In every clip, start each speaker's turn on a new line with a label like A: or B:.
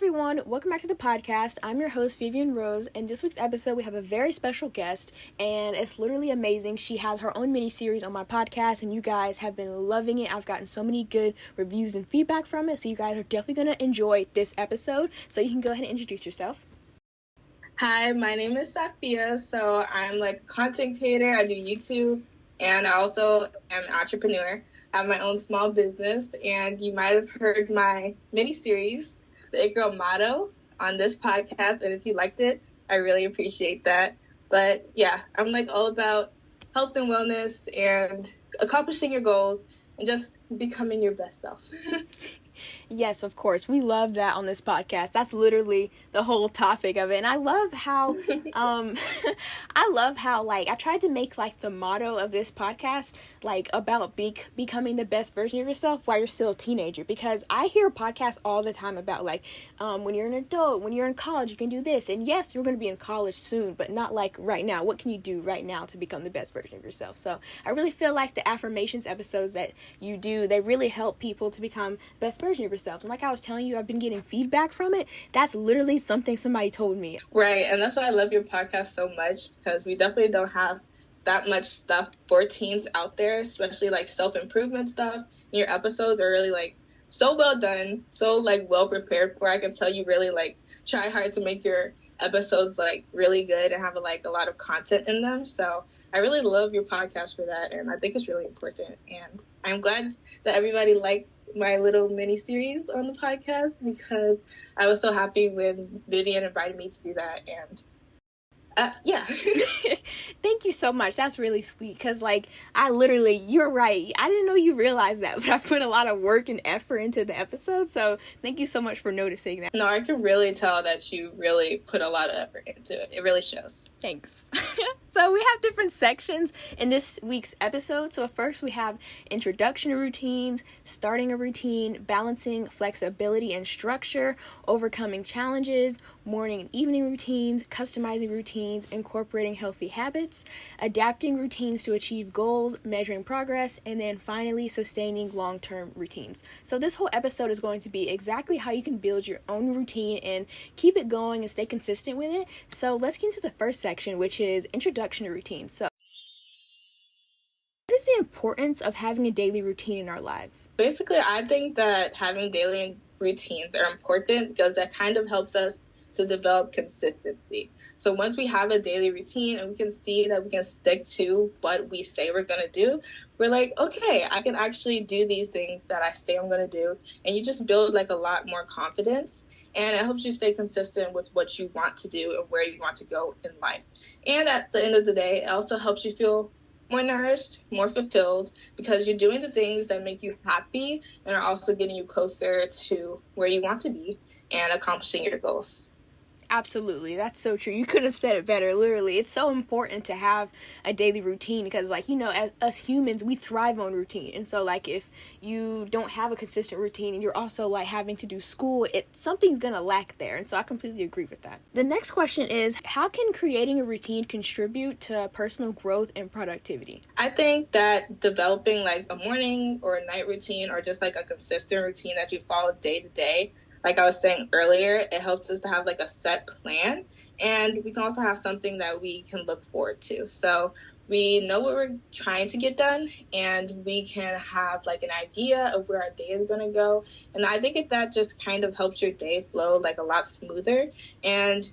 A: everyone, welcome back to the podcast. I'm your host, Vivian Rose. In this week's episode, we have a very special guest, and it's literally amazing. She has her own mini-series on my podcast, and you guys have been loving it. I've gotten so many good reviews and feedback from it, so you guys are definitely going to enjoy this episode. So you can go ahead and introduce yourself.
B: Hi, my name is Safiyyah. So I'm like a content creator. I do YouTube, and I also am an entrepreneur. I have my own small business, and you might have heard my mini-series, the It Girl motto, on this podcast, and if you liked it, I really appreciate that. But yeah, I'm like all about health and wellness and accomplishing your goals and just becoming your best self.
A: Yes, of course. We love that on this podcast. That's literally the whole topic of it. And I love how, like, I tried to make, like, the motto of this podcast, like, about becoming the best version of yourself while you're still a teenager. Because I hear podcasts all the time about, like, when you're an adult, when you're in college, you can do this. And yes, you're going to be in college soon, but not, like, right now. What can you do right now to become the best version of yourself? So I really feel like the affirmations episodes that you do, they really help people to become the best version of yourself. And like I was telling you, I've been getting feedback from it. That's literally something somebody told me.
B: Right, and that's why I love your podcast so much, because we definitely don't have that much stuff for teens out there, especially like self-improvement stuff. And your episodes are really like so well done, so like well prepared for. I can tell you really like try hard to make your episodes like really good and have like a lot of content in them. So I really love your podcast for that, and I think it's really important. And I'm glad that everybody likes my little mini series on the podcast, because I was so happy when Vivian invited me to do that. And yeah.
A: Thank you so much. That's really sweet. Because, like, you're right. I didn't know you realized that, but I put a lot of work and effort into the episode. So thank you so much for noticing that.
B: No, I can really tell that you really put a lot of effort into it. It really shows.
A: Thanks. So we have different sections in this week's episode. So first we have introduction to routines, starting a routine, balancing flexibility and structure, overcoming challenges, morning and evening routines, customizing routines, incorporating healthy habits, adapting routines to achieve goals, measuring progress, and then finally sustaining long-term routines. So this whole episode is going to be exactly how you can build your own routine and keep it going and stay consistent with it. So let's get into the first section, which is introduction to routines. So what is the importance of having a daily routine in our lives?
B: Basically, I think that having daily routines are important because that kind of helps us to develop consistency. So once we have a daily routine and we can see that we can stick to what we say we're going to do, we're like, okay, I can actually do these things that I say I'm going to do. And you just build like a lot more confidence. And it helps you stay consistent with what you want to do and where you want to go in life. And at the end of the day, it also helps you feel more nourished, more fulfilled, because you're doing the things that make you happy and are also getting you closer to where you want to be and accomplishing your goals.
A: Absolutely. That's so true. You couldn't have said it better. Literally, it's so important to have a daily routine because, like, you know, as us humans, we thrive on routine. And so, like, if you don't have a consistent routine and you're also, like, having to do school, something's going to lack there. And so I completely agree with that. The next question is, how can creating a routine contribute to personal growth and productivity?
B: I think that developing, like, a morning or a night routine or just, like, a consistent routine that you follow day to day, like I was saying earlier, it helps us to have like a set plan, and we can also have something that we can look forward to. So we know what we're trying to get done, and we can have like an idea of where our day is going to go. And I think that just kind of helps your day flow like a lot smoother, and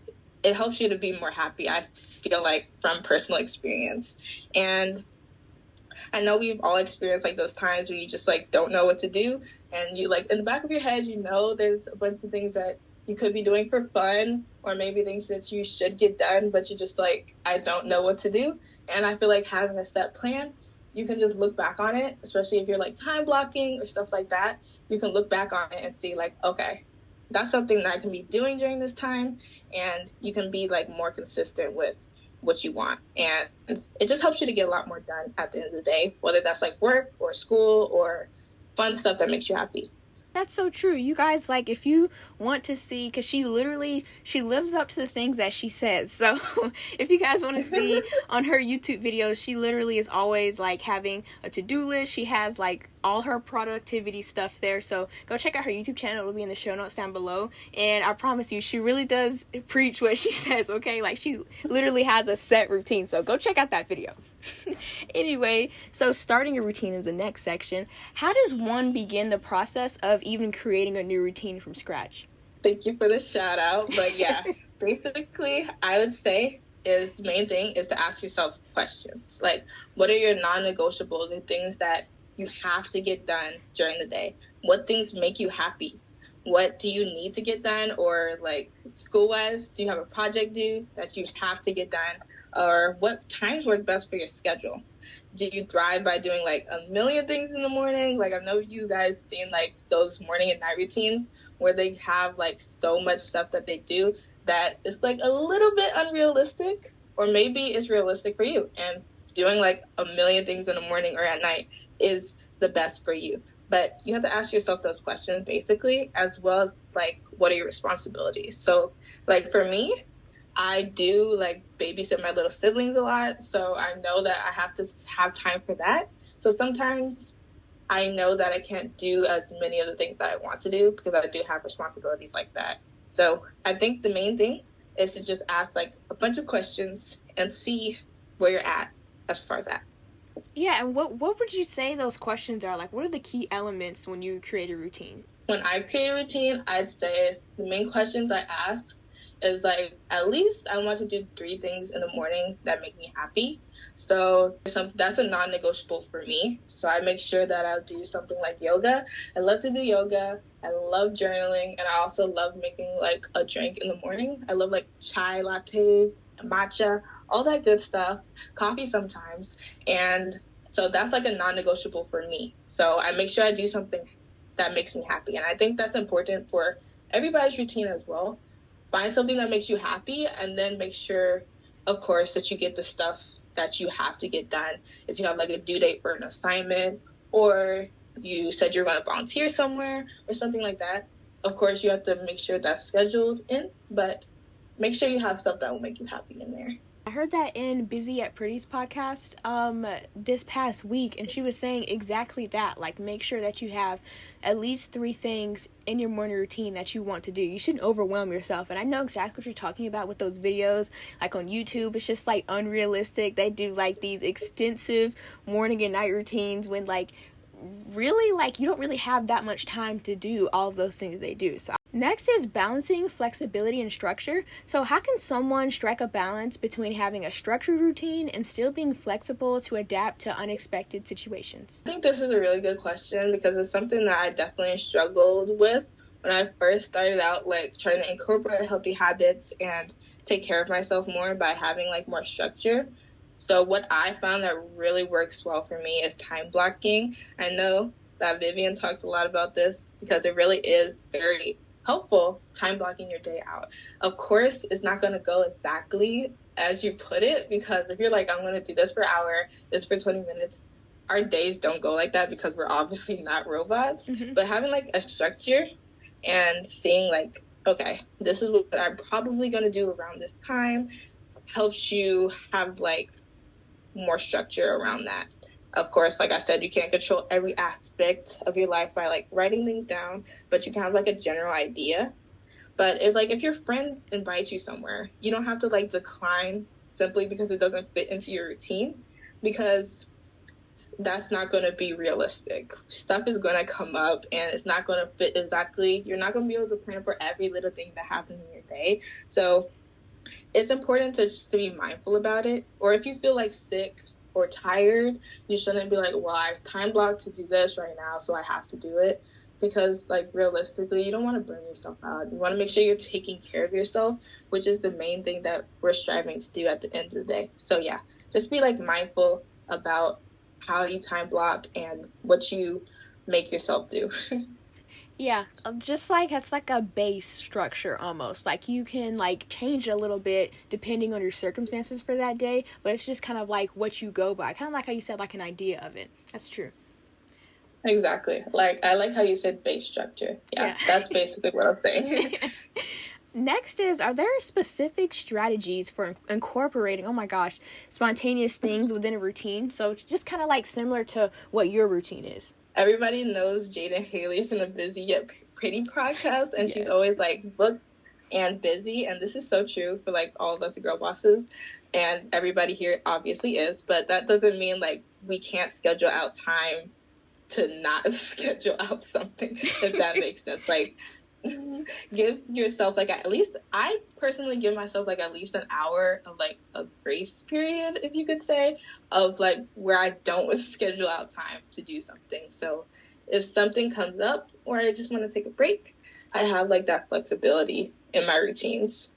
B: it helps you to be more happy. I feel like from personal experience. And I know we've all experienced like those times where you just like don't know what to do. And you like in the back of your head, you know, there's a bunch of things that you could be doing for fun or maybe things that you should get done, but you just like, I don't know what to do. And I feel like having a set plan, you can just look back on it, especially if you're like time blocking or stuff like that. You can look back on it and see like, okay, that's something that I can be doing during this time. And you can be like more consistent with what you want. And it just helps you to get a lot more done at the end of the day, whether that's like work or school or fun stuff that makes you happy.
A: That's so true. You guys, like, if you want to see, because she lives up to the things that she says. So if you guys want to see on her YouTube videos, she literally is always like having a to-do list. She has like all her productivity stuff there. So go check out her YouTube channel. It'll be in the show notes down below. And I promise you, she really does preach what she says, okay? Like, she literally has a set routine. So go check out that video. Anyway, so starting a routine is the next section. How does one begin the process of even creating a new routine from scratch?
B: Thank you for the shout out. But yeah, basically, I would say is the main thing is to ask yourself questions. Like, what are your non-negotiables, the things that you have to get done during the day? What things make you happy? What do you need to get done? Or like school-wise, do you have a project due that you have to get done? Or what times work best for your schedule? Do you thrive by doing like a million things in the morning? Like, I know you guys seen like those morning and night routines where they have like so much stuff that they do that it's like a little bit unrealistic, or maybe it's realistic for you, and doing like a million things in the morning or at night is the best for you. But you have to ask yourself those questions basically, as well as like, what are your responsibilities? So like for me, I do like babysit my little siblings a lot, so I know that I have to have time for that. So sometimes I know that I can't do as many of the things that I want to do because I do have responsibilities like that. So I think the main thing is to just ask like a bunch of questions and see where you're at as far as that.
A: Yeah, and what would you say those questions are? Like, what are the key elements when you create a routine?
B: When I create a routine, I'd say the main questions I ask is like, at least I want to do 3 things in the morning that make me happy. So that's a non-negotiable for me. So I make sure that I'll do something like yoga. I love to do yoga. I love journaling. And I also love making like a drink in the morning. I love like chai lattes, matcha, all that good stuff, coffee sometimes. And so that's like a non-negotiable for me. So I make sure I do something that makes me happy. And I think that's important for everybody's routine as well. Find something that makes you happy, and then make sure, of course, that you get the stuff that you have to get done. If you have like a due date for an assignment, or if you said you're going to volunteer somewhere or something like that, of course, you have to make sure that's scheduled in, but make sure you have stuff that will make you happy in there.
A: I heard that in Busy at Pretty's podcast this past week, and she was saying exactly that. Like, make sure that you have at least 3 things in your morning routine that you want to do. You shouldn't overwhelm yourself. And I know exactly what you're talking about with those videos. Like on YouTube, it's just like unrealistic. They do like these extensive morning and night routines when like really like you don't really have that much time to do all of those things they do. So next is balancing flexibility and structure. So how can someone strike a balance between having a structured routine and still being flexible to adapt to unexpected situations?
B: I think this is a really good question because it's something that I definitely struggled with when I first started out, like trying to incorporate healthy habits and take care of myself more by having like more structure. So what I found that really works well for me is time blocking. I know that Vivian talks a lot about this because it really is very helpful, time blocking your day out. Of course, it's not going to go exactly as you put it, because if you're like, I'm going to do this for an hour, this for 20 minutes, our days don't go like that because we're obviously not robots. Mm-hmm. But having like a structure and seeing like, okay, this is what I'm probably going to do around this time helps you have like more structure around that. Of course, like I said, you can't control every aspect of your life by like writing things down, but you can have like a general idea. But if your friend invites you somewhere, you don't have to like decline simply because it doesn't fit into your routine, because that's not going to be realistic. Stuff is going to come up and it's not going to fit exactly. You're not going to be able to plan for every little thing that happens in your day. So it's important to just to be mindful about it. Or if you feel like sick or tired, you shouldn't be like, well, I've time blocked to do this right now, so I have to do it. Because like realistically, you don't want to burn yourself out. You want to make sure you're taking care of yourself, which is the main thing that we're striving to do at the end of the day. So yeah, just be like mindful about how you time block and what you make yourself do.
A: Yeah, just like it's like a base structure almost. Like you can like change it a little bit depending on your circumstances for that day, but it's just kind of like what you go by. Kind of like how you said, like an idea of it. That's true.
B: Exactly. Like I like how you said base structure. Yeah. That's basically what I'm saying.
A: Next is, are there specific strategies for incorporating, spontaneous things within a routine? So just kind of like similar to what your routine is.
B: everybody knows Jada Haley from the Busy Yet Pretty podcast, and
A: Yes.
B: she's always like booked and busy, and this is so true for like all of us girl bosses, and everybody here obviously is, but that doesn't mean like we can't schedule out time to not schedule out something, if that makes sense. Like, give yourself like at least, I personally give myself like at least an hour of like a grace period, if you could say, of like where I don't schedule out time to do something. So if something comes up or I just want to take a break, I have like that flexibility in my routines,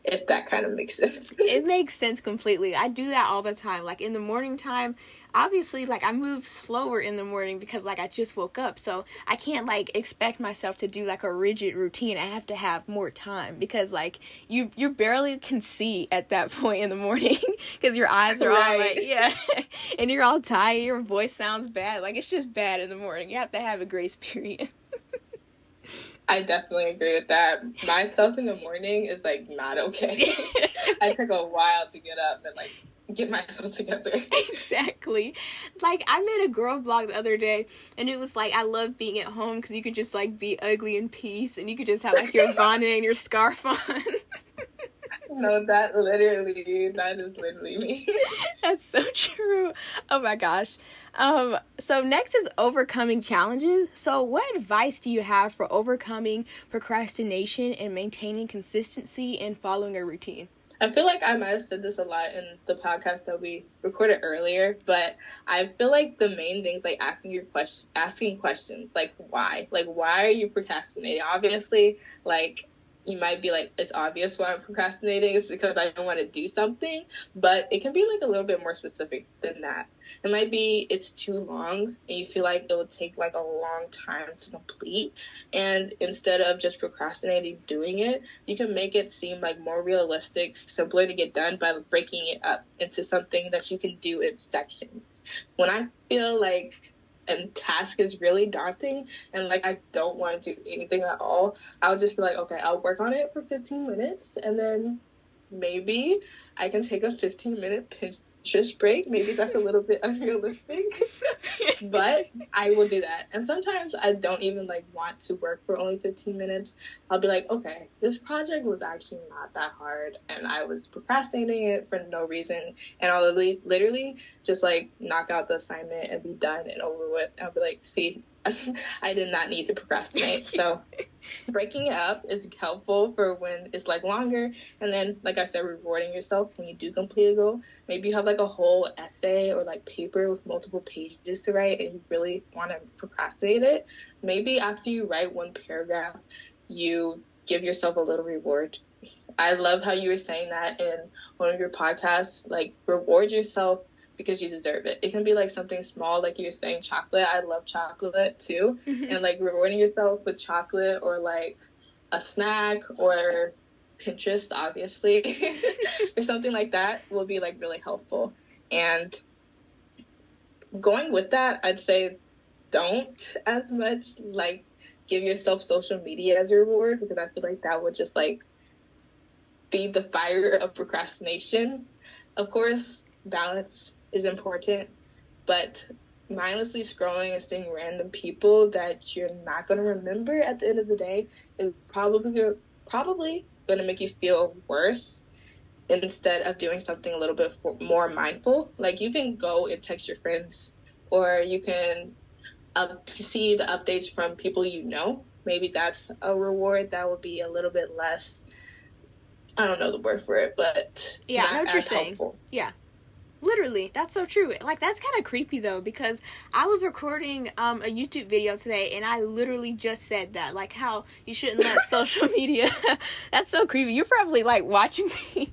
B: if that kind of makes sense.
A: It makes sense completely. I do that all the time. Like in the morning time, obviously, like I move slower in the morning because like I just woke up. So I can't like expect myself to do like a rigid routine. I have to have more time because like you barely can see at that point in the morning because your eyes are all like, yeah, and you're all tired. Your voice sounds bad. Like it's just bad in the morning. You have to have a grace period.
B: I definitely agree with that. Myself in the morning is like not okay. I took a while to get up and like get myself together.
A: Exactly. Like I made a girl blog the other day and it was like I love being at home because you could just like be ugly in peace and you could just have like your bonnet and your scarf on.
B: No, that is literally me.
A: That's so true. Oh my gosh. So next is overcoming challenges. So what advice do you have for overcoming procrastination and maintaining consistency and following a routine?
B: I feel like I might have said this a lot in the podcast that we recorded earlier, but I feel like the main things like asking questions, like why are you procrastinating? Obviously, like you might be like, it's obvious why I'm procrastinating. It's because I don't want to do something, but it can be like a little bit more specific than that. It might be it's too long and you feel like it would take like a long time to complete. And instead of just procrastinating doing it, you can make it seem like more realistic, simpler to get done by breaking it up into something that you can do in sections. When I feel like and task is really daunting and like I don't want to do anything at all, I'll just be like, okay, I'll work on it for 15 minutes and then maybe I can take a 15-minute Pinterest break. Maybe that's a little bit unrealistic, but I will do that. And sometimes I don't even like want to work for only 15 minutes. I'll be like, okay, this project was actually not that hard and I was procrastinating it for no reason, and I'll literally just like knock out the assignment and be done and over with. I'll be like, see, I did not need to procrastinate. So breaking it up is helpful for when it's like longer, and then like I said, rewarding yourself when you do complete a goal. Maybe you have like a whole essay or like paper with multiple pages to write and you really want to procrastinate it. Maybe after you write one paragraph, you give yourself a little reward. I love how you were saying that in one of your podcasts, like reward yourself because you deserve it. It can be like something small, like you were saying, chocolate. I love chocolate too. And like rewarding yourself with chocolate or like a snack or Pinterest, obviously, or something like that will be like really helpful. And going with that, I'd say don't as much like give yourself social media as a reward, because I feel like that would just like feed the fire of procrastination. Of course, balance is important, but mindlessly scrolling and seeing random people that you're not going to remember at the end of the day is probably going to make you feel worse instead of doing something a little bit more mindful. Like you can go and text your friends, or you can see the updates from people you know. Maybe that's a reward that would be a little bit less, I don't know the word for it, but
A: yeah, I know what you're saying.
B: Helpful.
A: Yeah. Literally, that's so true. Like, that's kind of creepy, though, because I was recording a YouTube video today, and I literally just said that, like, how you shouldn't let social media... That's so creepy. You're probably, like, watching me.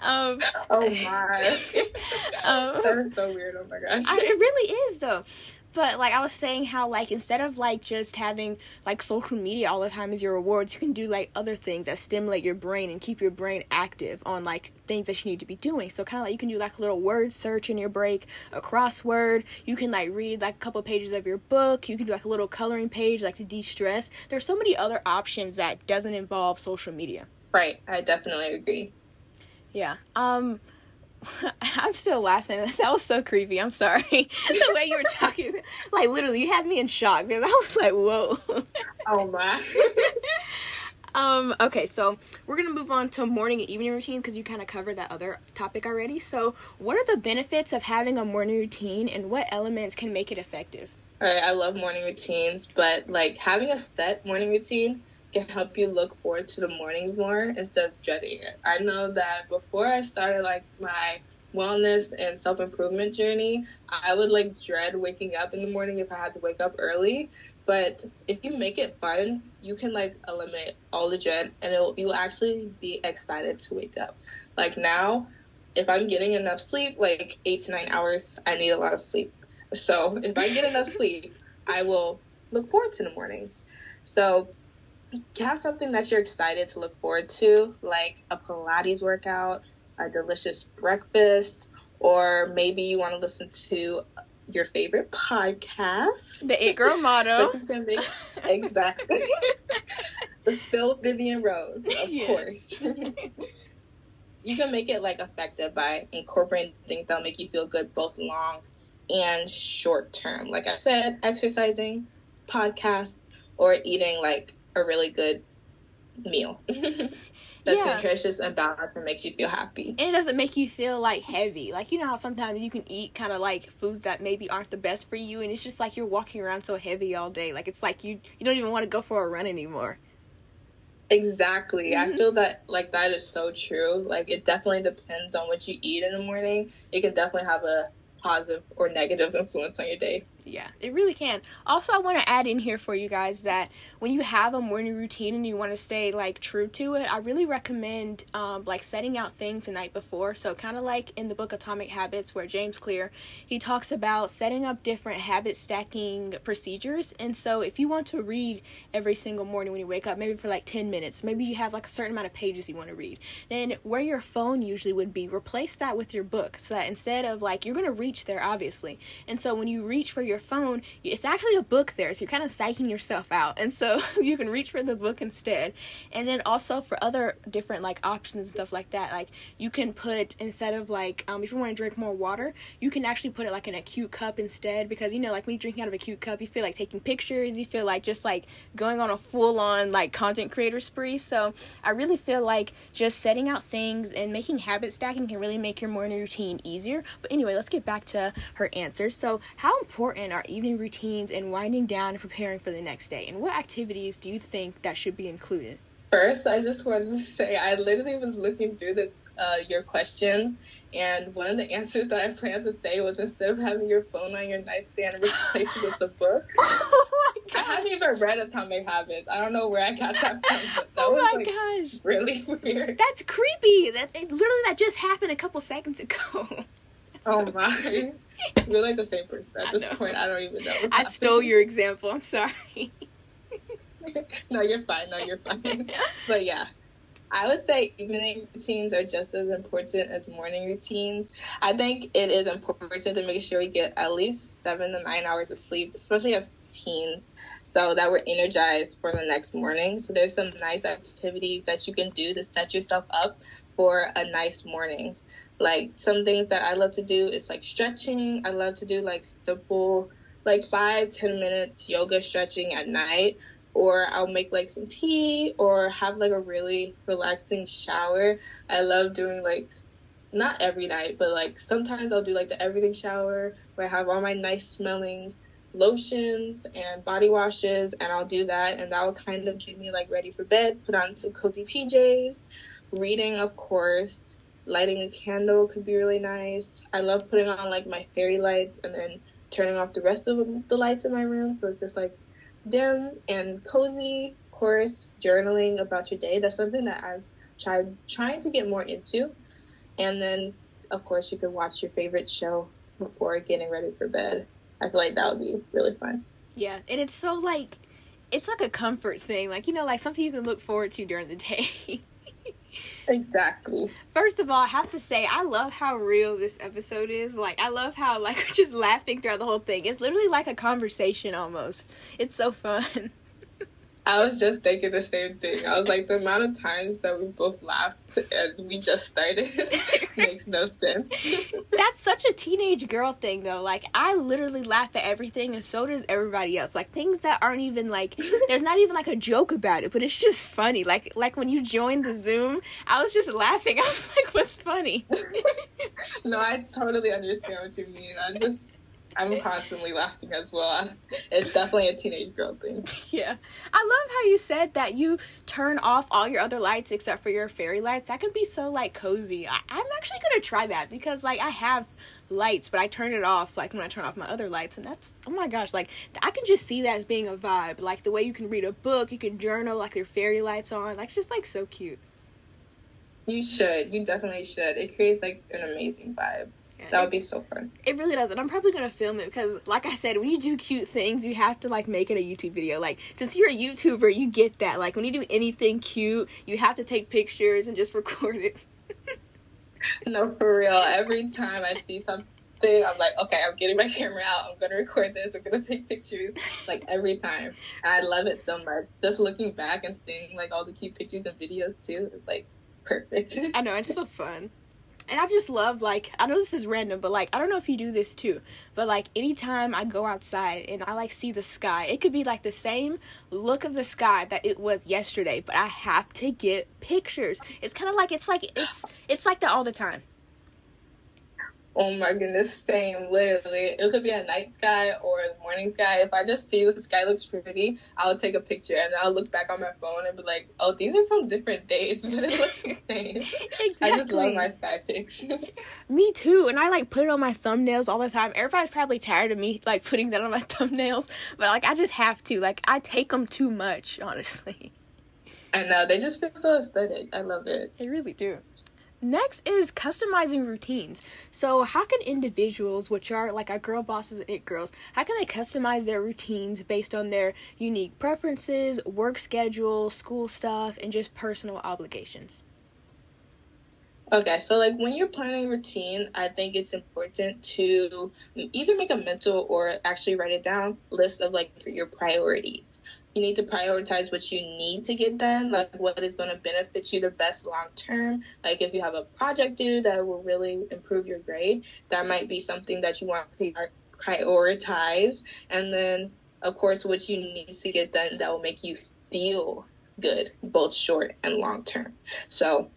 B: Oh, my. That is so weird. Oh, my gosh.
A: It really is, though. But, like, I was saying how, like, instead of, like, just having, like, social media all the time as your rewards, you can do, like, other things that stimulate your brain and keep your brain active on, like, things that you need to be doing. So, kind of like, you can do, like, a little word search in your break, a crossword. You can, like, read, like, a couple pages of your book. You can do, like, a little coloring page, like, to de-stress. There's so many other options that doesn't involve social media.
B: Right. I definitely agree.
A: Yeah. I'm still laughing. That was so creepy. I'm sorry. The way you were talking, like literally, you had me in shock because I was like, "Whoa."
B: Oh my.
A: Okay, so we're gonna move on to morning and evening routine because you kind of covered that other topic already. So, what are the benefits of having a morning routine, and what elements can make it effective?
B: All right, I love morning routines, but like having a set morning routine can help you look forward to the mornings more instead of dreading it. I know that before I started like my wellness and self-improvement journey, I would like dread waking up in the morning if I had to wake up early. But if you make it fun, you can like eliminate all the dread and you'll actually be excited to wake up. Like now, if I'm getting enough sleep, like 8 to 9 hours, I need a lot of sleep. So if I get enough sleep, I will look forward to the mornings. So have something that you're excited to look forward to, like a Pilates workout, a delicious breakfast, or maybe you want to listen to your favorite podcast.
A: The It Girl motto.
B: Exactly. The Phil, Vivian Rose, of course. You can make it like effective by incorporating things that'll make you feel good both long and short term. Like I said, exercising, podcasts, or eating like a really good meal that's nutritious and balanced and makes you feel happy.
A: And it doesn't make you feel like heavy. Like, you know how sometimes you can eat kind of like foods that maybe aren't the best for you, and it's just like you're walking around so heavy all day. Like, it's like you don't even want to go for a run anymore.
B: Exactly. I feel that like that is so true. Like it definitely depends on what you eat in the morning. It can definitely have a positive or negative influence on your day.
A: Yeah, it really can. Also, I want to add in here for you guys that when you have a morning routine and you want to stay like true to it, I really recommend like setting out things the night before. So kind of like in the book Atomic Habits, where James Clear, he talks about setting up different habit stacking procedures. And so if you want to read every single morning when you wake up, maybe for like 10 minutes, maybe you have like a certain amount of pages you want to read, then where your phone usually would be, replace that with your book, so that instead of like, you're going to reach there obviously, and so when you reach for your phone, it's actually a book there, so you're kind of psyching yourself out, and so you can reach for the book instead. And then also for other different like options and stuff like that, like you can put, instead of like if you want to drink more water, you can actually put it like in a cute cup instead, because you know, like when you're drinking out of a cute cup, you feel like taking pictures, you feel like just like going on a full-on like content creator spree. So I really feel like just setting out things and making habit stacking can really make your morning routine easier. But anyway, let's get back to her answers. So how important are evening routines in winding down and preparing for the next day, and what activities do you think that should be included?
B: First, I just wanted to say I literally was looking through your questions, and one of the answers that I planned to say was, instead of having your phone on your nightstand, replace it with a book.
A: Oh my gosh.
B: I haven't even read Atomic Habits. I don't know where I got that from, but that
A: was
B: like
A: gosh,
B: really weird.
A: That's creepy. That just happened a couple seconds ago.
B: My. We're like the same person at this point. I don't even know.
A: I stole your example. I'm sorry.
B: No, you're fine. But yeah, I would say evening routines are just as important as morning routines. I think it is important to make sure we get at least 7 to 9 hours of sleep, especially as teens, so that we're energized for the next morning. So there's some nice activities that you can do to set yourself up for a nice morning. Like some things that I love to do is like stretching. I love to do like simple, like 5-10 minutes yoga stretching at night, or I'll make like some tea or have like a really relaxing shower. I love doing like, not every night, but like sometimes I'll do like the everything shower where I have all my nice smelling lotions and body washes, and I'll do that, and that will kind of get me like ready for bed, put on some cozy PJs. Reading, of course. Lighting a candle could be really nice. I love putting on like my fairy lights and then turning off the rest of the lights in my room, so it's just like dim and cozy. Of course, journaling about your day. That's something that I've trying to get more into. And then, of course, you could watch your favorite show before getting ready for bed. I feel like that would be really fun.
A: Yeah, and it's so like, it's like a comfort thing. Like, you know, like something you can look forward to during the day.
B: Exactly.
A: First of all, I have to say, I love how real this episode is. Like, I love how, like, we're just laughing throughout the whole thing. It's literally like a conversation almost. It's so fun.
B: I was just thinking the same thing. I was like, the amount of times that we both laughed and we just started makes no sense.
A: That's such a teenage girl thing, though. Like, I literally laugh at everything, and so does everybody else. Like, things that aren't even, like, there's not even, like, a joke about it, but it's just funny. Like when you joined the Zoom, I was just laughing. I was like, what's funny?
B: No, I totally understand what you mean. I'm constantly laughing as well. It's definitely a teenage girl thing.
A: Yeah. I love how you said that you turn off all your other lights except for your fairy lights. That can be so, like, cozy. I'm actually going to try that because, like, I have lights, but I turn it off, like, when I turn off my other lights, and that's, oh my gosh, like, I can just see that as being a vibe. Like, the way you can read a book, you can journal, like, your fairy lights on. Like, it's just, like, so cute.
B: You should. You definitely should. It creates, like, an amazing vibe. Yeah, that would be so fun.
A: It really does. And I'm probably going to film it because, like I said, when you do cute things, you have to, like, make it a YouTube video. Like, since you're a YouTuber, you get that. Like, when you do anything cute, you have to take pictures and just record it.
B: No, for real. Every time I see something, I'm like, okay, I'm getting my camera out. I'm going to record this. I'm going to take pictures. Like, every time. And I love it so much. Just looking back and seeing, like, all the cute pictures and videos, too. It's, like, perfect.
A: I know. It's so fun. And I just love, like, I know this is random, but, like, I don't know if you do this too, but, like, anytime I go outside and I, like, see the sky, it could be, like, the same look of the sky that it was yesterday, but I have to get pictures. It's kind of like, it's like that all the time.
B: Oh my goodness, same, literally. It could be a night sky or a morning sky. If I just see the sky looks pretty, I'll take a picture and I'll look back on my phone and be like, oh, these are from different days, but it looks the same.
A: Exactly.
B: I just love my sky pictures.
A: Me too, and I, like, put it on my thumbnails all the time. Everybody's probably tired of me, like, putting that on my thumbnails, but, like, I just have to. Like, I take them too much, honestly.
B: I know, they just feel so aesthetic. I love it.
A: They really do. Next is customizing routines. So how can individuals, which are like our girl bosses and it girls, how can they customize their routines based on their unique preferences, work schedule, school stuff, and just personal obligations?
B: Okay, so, like, when you're planning a routine, I think it's important to either make a mental or actually write it down list of, like, your priorities. You need to prioritize what you need to get done, like what is going to benefit you the best long term. Like, if you have a project due that will really improve your grade, that might be something that you want to prioritize. And then, of course, what you need to get done that will make you feel good, both short and long term. So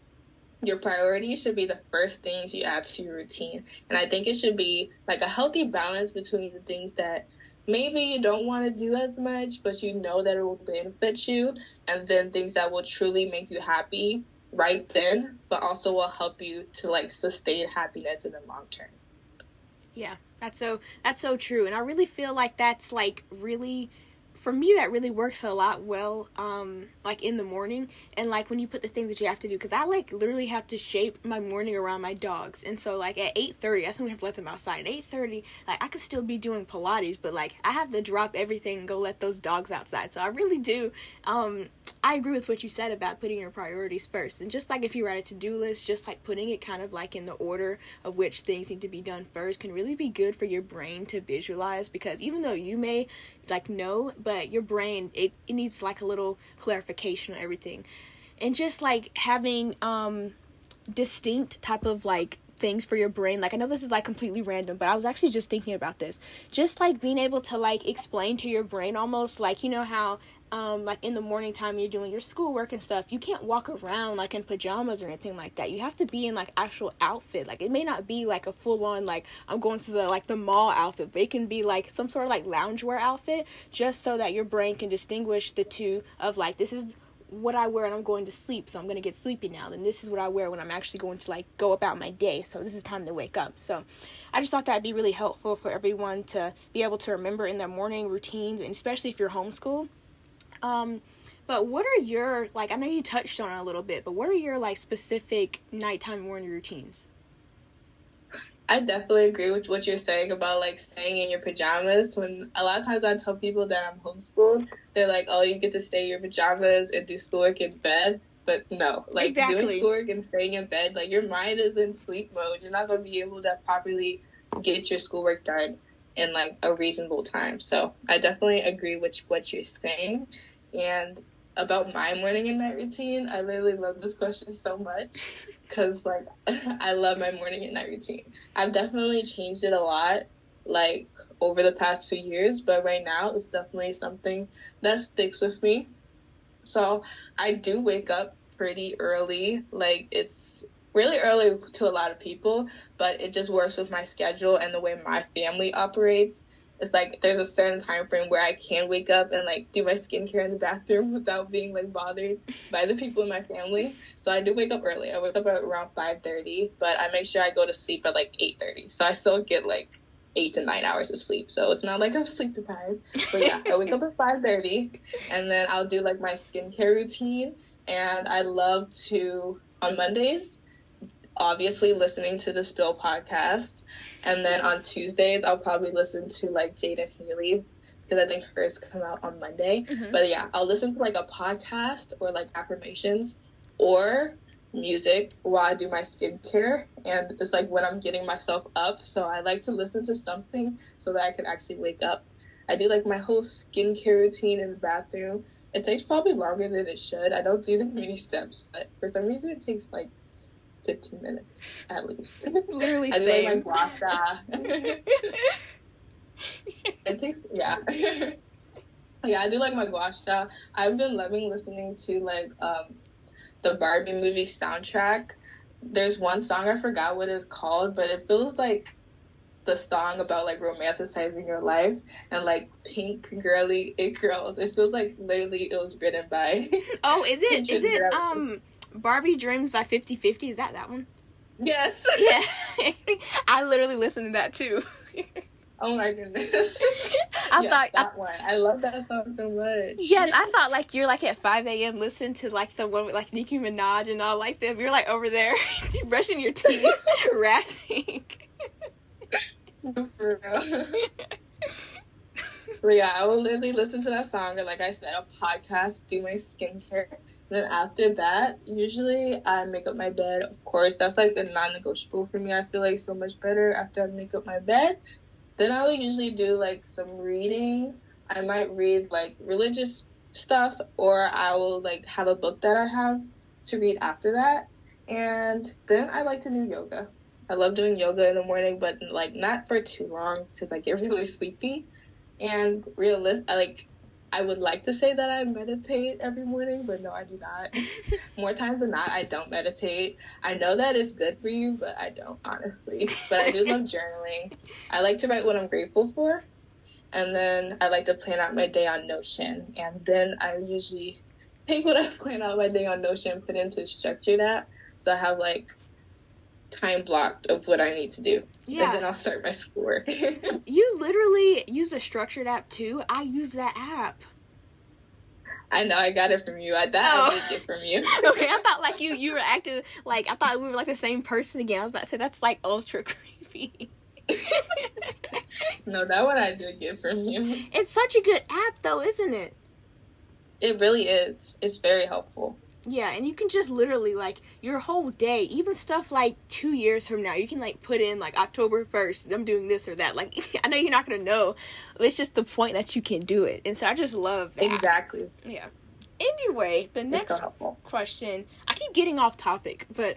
B: your priorities should be the first things you add to your routine. And I think it should be like a healthy balance between the things that maybe you don't want to do as much, but you know that it will benefit you, and then things that will truly make you happy right then, but also will help you to, like, sustain happiness in the long term.
A: Yeah, that's so true. And I really feel like that's, like, really, for me, that really works a lot well, like, in the morning, and, like, when you put the things that you have to do, because I, like, literally have to shape my morning around my dogs, and so, like, at 8:30, that's when we have to let them outside. At 8:30, like, I could still be doing Pilates, but, like, I have to drop everything and go let those dogs outside, so I really do, I agree with what you said about putting your priorities first, and just, like, if you write a to-do list, just, like, putting it kind of, like, in the order of which things need to be done first can really be good for your brain to visualize, because even though you may, like, know, but your brain, it needs, like, a little clarification on everything. And just, like, having distinct type of, like, things for your brain. Like, I know this is, like, completely random, but I was actually just thinking about this. Just, like, being able to, like, explain to your brain almost, like, you know how like, in the morning time you're doing your schoolwork and stuff, you can't walk around, like, in pajamas or anything like that. You have to be in, like, actual outfit. Like, it may not be, like, a full-on, like, I'm going to the, like, the mall outfit, but it can be, like, some sort of, like, loungewear outfit, just so that your brain can distinguish the two of, like, this is what I wear when I'm going to sleep, so I'm going to get sleepy now. Then this is what I wear when I'm actually going to, like, go about my day, so this is time to wake up. So I just thought that'd be really helpful for everyone to be able to remember in their morning routines, and especially if you're homeschooled. But what are your, like, I know you touched on it a little bit, but what are your, like, specific nighttime morning routines?
B: I definitely agree with what you're saying about, like, staying in your pajamas. When a lot of times I tell people that I'm homeschooled, they're like, oh, you get to stay in your pajamas and do schoolwork in bed. But no, like,
A: exactly.
B: Doing schoolwork and staying in bed, like, your mind is in sleep mode. You're not going to be able to properly get your schoolwork done in, like, a reasonable time. So I definitely agree with what you're saying. And about my morning and night routine, I literally love this question so much because, like, I love my morning and night routine. I've definitely changed it a lot, like, over the past 2 years, but right now it's definitely something that sticks with me. So I do wake up pretty early. Like, it's really early to a lot of people, but it just works with my schedule and the way my family operates. It's like there's a certain time frame where I can wake up and like do my skincare in the bathroom without being like bothered by the people in my family. So I do wake up early. I wake up at around 5:30, but I make sure I go to sleep at like 8:30. So I still get like 8 to 9 hours of sleep. So it's not like I'm sleep deprived. But yeah, I wake up at 5:30 and then I'll do like my skincare routine. And I love to, on Mondays, obviously listening to the Spill podcast. And then on Tuesdays, I'll probably listen to like Jade and Haley because I think hers come out on Monday. Mm-hmm. But yeah, I'll listen to like a podcast or like affirmations or music while I do my skincare. And it's like when I'm getting myself up. So I like to listen to something so that I can actually wake up. I do like my whole skincare routine in the bathroom. It takes probably longer than it should. I don't do the many steps, but for some reason it takes like 15 minutes at least.
A: Literally
B: I do
A: same.
B: like my gua sha. It takes, yeah. Yeah, I do like my gua sha. I've been loving listening to like the Barbie movie soundtrack. There's one song, I forgot what it's called, but it feels like the song about like romanticizing your life and like pink girly it girls. It feels like literally it was written by
A: Oh, is it Barbie Dreams by 50/50? Is that one?
B: Yes.
A: Yeah. I literally listened to that too.
B: Oh my goodness. I thought that one. I love that song so much.
A: Yes, I thought like you're like at 5 a.m. listening to like the one with like Nicki Minaj and all like them. You're like over there brushing your teeth, rapping.
B: For real. But yeah, I will literally listen to that song and like I said, a podcast, do my skincare. Then after that, usually I make up my bed. Of course, that's like a non-negotiable for me. I feel like so much better after I make up my bed. Then I will usually do like some reading. I might read like religious stuff, or I will like have a book that I have to read after that. And then I like to do yoga. I love doing yoga in the morning, but like not for too long because I get really sleepy. And I would like to say that I meditate every morning, but no, I do not. More times than not, I don't meditate. I know that it's good for you, but I don't, honestly. But I do love journaling. I like to write what I'm grateful for. And then I like to plan out my day on Notion. And then I usually take what I plan out my day on Notion and put into Structured app. So I have like time blocked of what I need to do. Yeah. And then I'll start my schoolwork.
A: You literally use a Structured app too? I use that app.
B: I know, I got it from you. I did get from you.
A: Okay, I thought like you were acting like, I thought we were like the same person again. I was about to say, that's like ultra creepy.
B: No, that one I did get from you.
A: It's such a good app though, isn't it?
B: It really is. It's very helpful.
A: Yeah, and you can just literally, like, your whole day, even stuff like 2 years from now, you can, like, put in, like, October 1st, I'm doing this or that. Like, I know you're not going to know, but it's just the point that you can do it. And so I just love that.
B: Exactly.
A: Yeah. Anyway, the next question, I keep getting off topic, but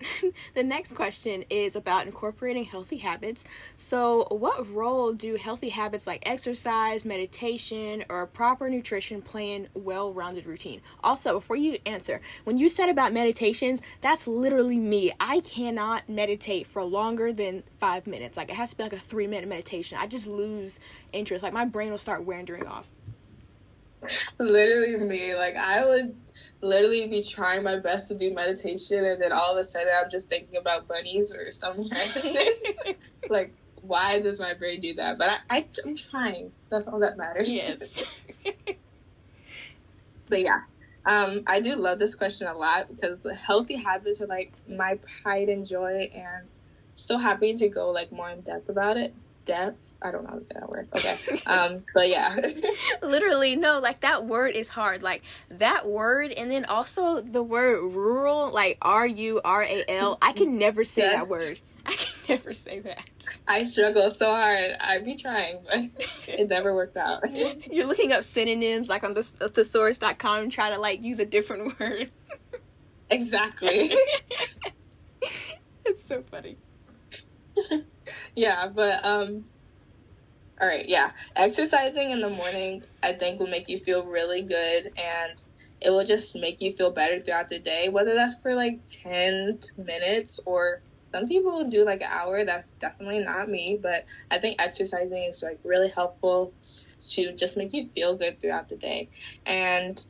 A: the next question is about incorporating healthy habits. So what role do healthy habits like exercise, meditation, or proper nutrition play in well-rounded routine? Also, before you answer, when you said about meditations, that's literally me. I cannot meditate for longer than 5 minutes. Like, it has to be like a 3-minute meditation. I just lose interest. Like, my brain will start wandering off.
B: Literally me. Like, I would literally be trying my best to do meditation, and then all of a sudden I'm just thinking about bunnies or some randomness. Like, why does my brain do that? But I'm trying. That's all that matters.
A: Yes.
B: But yeah, I do love this question a lot because the healthy habits are like my pride and joy, and so happy to go like more in depth about it. I don't know how to say that word. Okay. But yeah.
A: Literally, no, like that word is hard. Like that word, and then also the word rural, like RURAL. I can never say that word. never say that.
B: I struggle so hard. I be trying, but it never worked out.
A: You're looking up synonyms like on the thesaurus.com and try to like use a different word.
B: Exactly.
A: It's so funny.
B: Yeah, but all right, yeah. Exercising in the morning, I think, will make you feel really good, and it will just make you feel better throughout the day, whether that's for like 10 minutes or some people will do like an hour. That's definitely not me, but I think exercising is like really helpful to just make you feel good throughout the day. And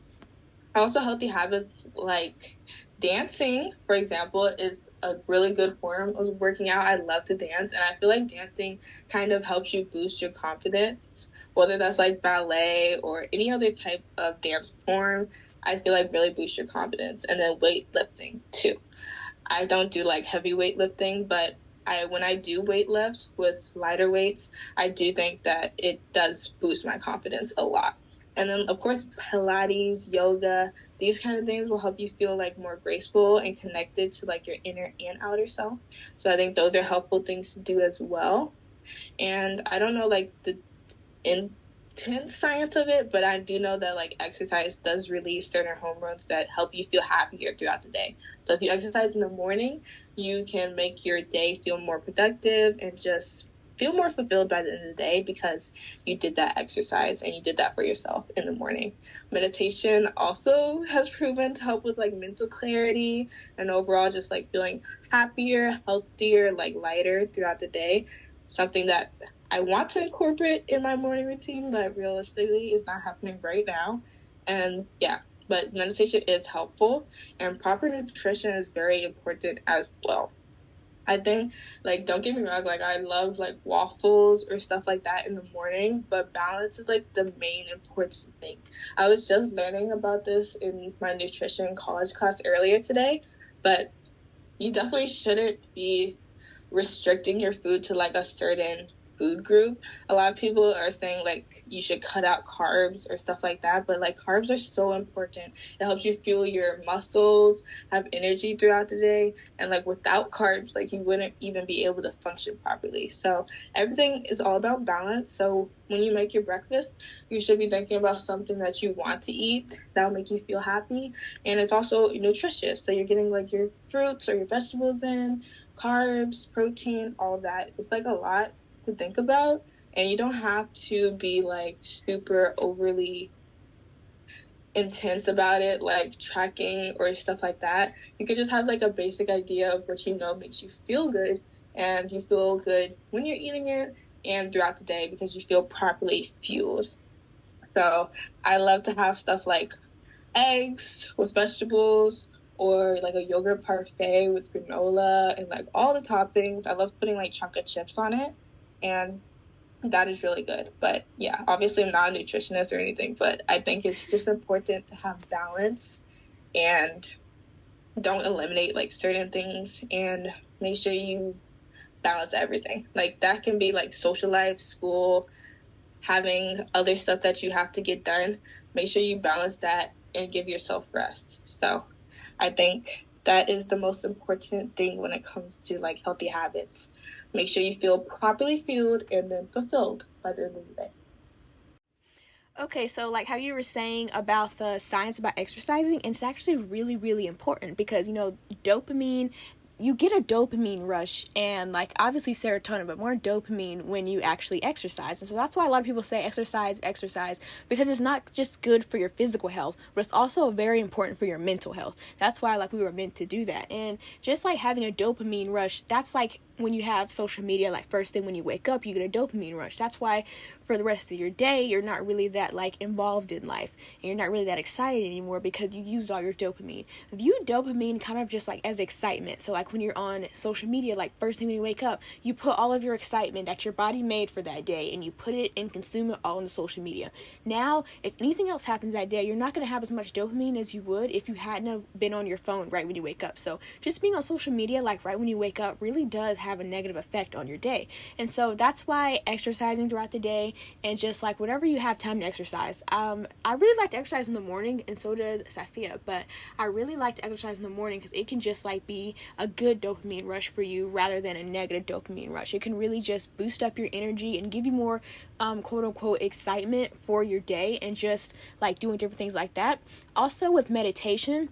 B: also healthy habits like dancing, for example, is a really good form of working out. I love to dance, and I feel like dancing kind of helps you boost your confidence, whether that's like ballet or any other type of dance form. I feel like really boosts your confidence. And then weightlifting too. I don't do like heavy weightlifting, but when I do weightlift with lighter weights, I do think that it does boost my confidence a lot. And then, of course, Pilates, yoga, these kind of things will help you feel like more graceful and connected to like your inner and outer self. So I think those are helpful things to do as well. And I don't know like the intense science of it, but I do know that like exercise does release certain hormones that help you feel happier throughout the day. So if you exercise in the morning, you can make your day feel more productive and just feel more fulfilled by the end of the day because you did that exercise and you did that for yourself in the morning. Meditation also has proven to help with like mental clarity and overall just like feeling happier, healthier, like lighter throughout the day. Something that I want to incorporate in my morning routine, but realistically is not happening right now. And yeah, but meditation is helpful, and proper nutrition is very important as well. I think, like, don't get me wrong, like, I love, like, waffles or stuff like that in the morning, but balance is, like, the main important thing. I was just learning about this in my nutrition college class earlier today, but you definitely shouldn't be restricting your food to, like, a certain food group. A lot of people are saying like you should cut out carbs or stuff like that, but like carbs are so important. It helps you fuel your muscles, have energy throughout the day, and like without carbs, like you wouldn't even be able to function properly. So everything is all about balance. So when you make your breakfast, you should be thinking about something that you want to eat that will make you feel happy, and it's also nutritious. So you're getting like your fruits or your vegetables in, carbs, protein, all that. It's like a lot to think about, and you don't have to be like super overly intense about it, like tracking or stuff like that. You could just have like a basic idea of what you know makes you feel good, and you feel good when you're eating it and throughout the day because you feel properly fueled. So I love to have stuff like eggs with vegetables, or like a yogurt parfait with granola and like all the toppings. I love putting like chocolate chips on it, and that is really good. But yeah, obviously I'm not a nutritionist or anything, but I think it's just important to have balance and don't eliminate like certain things, and make sure you balance everything. Like that can be like social life, school, having other stuff that you have to get done. Make sure you balance that and give yourself rest. So I think that is the most important thing when it comes to like healthy habits. Make sure you feel properly fueled and then fulfilled by the end of the day.
A: Okay, so like how you were saying about the science about exercising, it's actually really, really important because, you know, dopamine, you get a dopamine rush and like obviously serotonin, but more dopamine when you actually exercise. And so that's why a lot of people say exercise, because it's not just good for your physical health, but it's also very important for your mental health. That's why like we were meant to do that. And just like having a dopamine rush, that's like when you have social media, like first thing when you wake up, you get a dopamine rush. That's why for the rest of your day, you're not really that like involved in life and you're not really that excited anymore because you used all your dopamine. View dopamine kind of just like as excitement. So like when you're on social media, like first thing when you wake up, you put all of your excitement that your body made for that day and you put it and consume it all on the social media. Now, if anything else happens that day, you're not going to have as much dopamine as you would if you hadn't have been on your phone right when you wake up. So just being on social media, like right when you wake up, really does have a negative effect on your day. And so that's why exercising throughout the day, and just like whenever you have time to exercise, I really like to exercise in the morning, and so does Safiyyah, but I really like to exercise in the morning because it can just like be a good dopamine rush for you rather than a negative dopamine rush. It can really just boost up your energy and give you more quote unquote excitement for your day, and just like doing different things like that. Also with meditation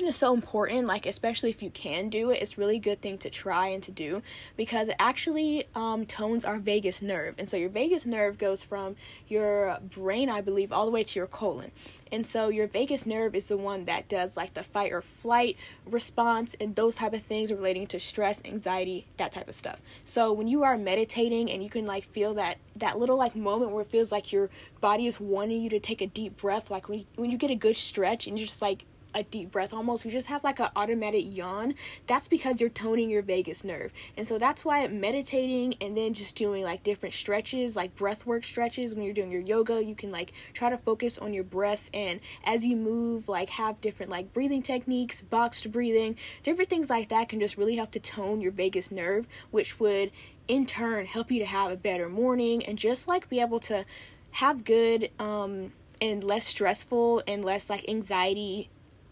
A: is so important, like especially if you can do it. It's really a good thing to try and to do, because it actually tones our vagus nerve. And so your vagus nerve goes from your brain, I believe, all the way to your colon. And so your vagus nerve is the one that does like the fight or flight response and those type of things relating to stress, anxiety, that type of stuff. So when you are meditating and you can like feel that little like moment where it feels like your body is wanting you to take a deep breath, like when you get a good stretch and you're just like a deep breath almost, you just have like an automatic yawn, that's because you're toning your vagus nerve. And so that's why meditating and then just doing like different stretches, like breath work stretches, when you're doing your yoga, you can like try to focus on your breath, and as you move, like have different like breathing techniques, boxed breathing, different things like that can just really help to tone your vagus nerve, which would in turn help you to have a better morning and just like be able to have good and less stressful and less like anxiety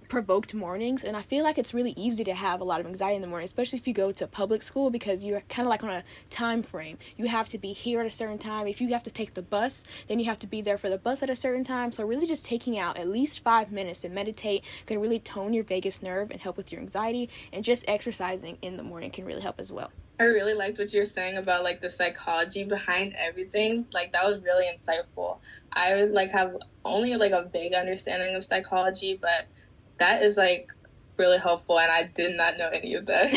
A: provoked mornings. And I feel like it's really easy to have a lot of anxiety in the morning, especially if you go to public school, because you're kind of like on a time frame. You have to be here at a certain time. If you have to take the bus, then you have to be there for the bus at a certain time. So really just taking out at least 5 minutes to meditate can really tone your vagus nerve and help with your anxiety, and just exercising in the morning can really help as well.
B: I really liked what you were saying about like the psychology behind everything. Like that was really insightful. I like have only like a vague understanding of psychology, but that is like really helpful, and I did not know any of that.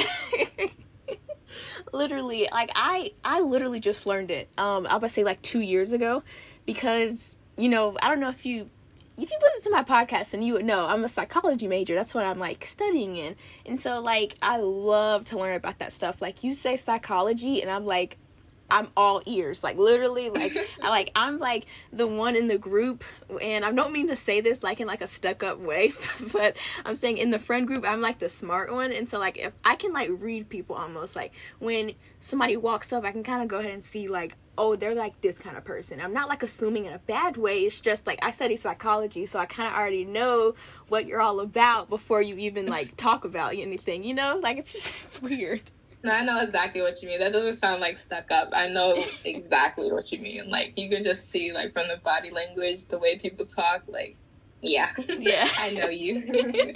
A: Literally, like I literally just learned it. I would say like 2 years ago, because I don't know if you listen to my podcast, and you would know I'm a psychology major. That's what I'm like studying in, and so like I love to learn about that stuff. Like you say psychology, and I'm all ears, like literally, like I'm like the one in the group, and I don't mean to say this like in like a stuck up way, but I'm saying in the friend group, I'm like the smart one. And so like if I can like read people, almost like when somebody walks up, I can kind of go ahead and see like, oh, they're like this kind of person. I'm not like assuming in a bad way. It's just like I study psychology, so I kind of already know what you're all about before you even like talk about anything, like it's weird.
B: No, I know exactly what you mean. That doesn't sound like stuck up. I know exactly what you mean. Like, you can just see, like, from the body language, the way people talk, like, yeah. I know you.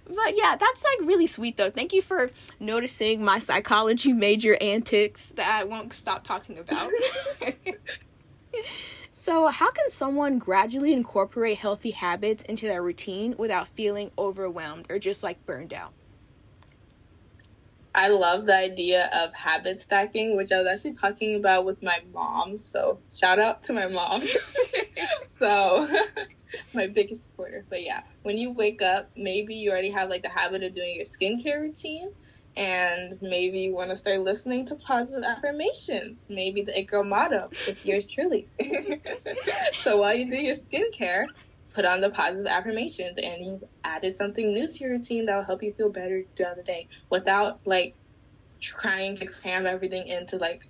A: But yeah, that's like really sweet though. Thank you for noticing my psychology major antics that I won't stop talking about. So how can someone gradually incorporate healthy habits into their routine without feeling overwhelmed or just like burned out?
B: I love the idea of habit stacking, which I was actually talking about with my mom. So shout out to my mom. So my biggest supporter. But yeah, when you wake up, maybe you already have like the habit of doing your skincare routine. And maybe you want to start listening to positive affirmations. Maybe the It Girl motto with yours truly. So while you do your skincare, put on the positive affirmations, and you've added something new to your routine that will help you feel better throughout the day without like trying to cram everything into like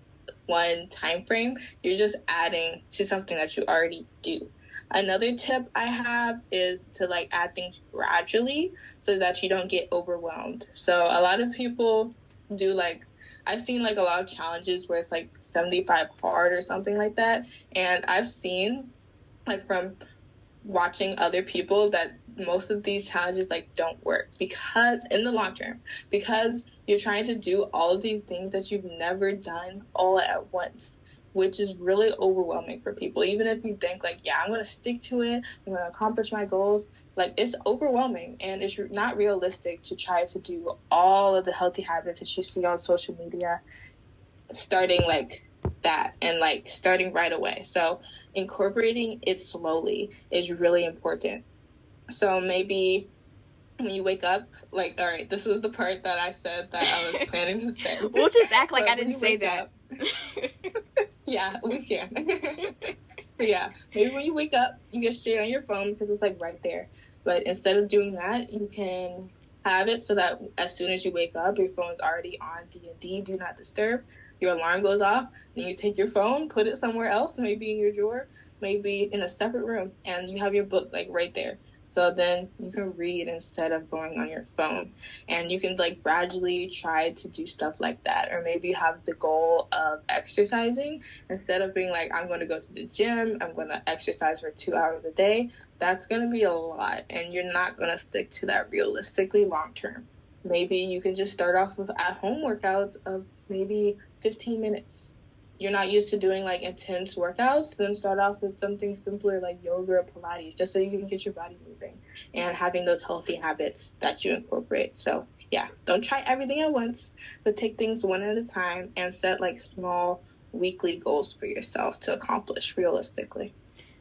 B: one time frame. You're just adding to something that you already do. Another tip I have is to like add things gradually so that you don't get overwhelmed. So a lot of people do like, I've seen like a lot of challenges where it's like 75 hard or something like that. And I've seen like from watching other people that most of these challenges like don't work, because in the long term, because you're trying to do all of these things that you've never done all at once, which is really overwhelming for people. Even if you think like, yeah, I'm going to stick to it, I'm going to accomplish my goals, like it's overwhelming, and it's not realistic to try to do all of the healthy habits that you see on social media starting like that and like starting right away. So incorporating it slowly is really important. So maybe when you wake up, like, all right, this was the part that I said that I was planning to say.
A: We'll just act like I didn't say that.
B: Yeah, we can. But yeah, maybe when you wake up, you get straight on your phone because it's like right there. But instead of doing that, you can have it so that as soon as you wake up, your phone's already on D&D, do not disturb. Your alarm goes off, and you take your phone, put it somewhere else, maybe in your drawer, maybe in a separate room, and you have your book like right there. So then you can read instead of going on your phone, and you can like gradually try to do stuff like that. Or maybe you have the goal of exercising instead of being like, I'm going to go to the gym, I'm going to exercise for 2 hours a day. That's going to be a lot, and you're not going to stick to that realistically long term. Maybe you can just start off with at-home workouts of maybe 15 minutes. You're not used to doing like intense workouts, then start off with something simpler like yoga or Pilates, just so you can get your body moving and having those healthy habits that you incorporate. So yeah, don't try everything at once, but take things one at a time and set like small weekly goals for yourself to accomplish realistically.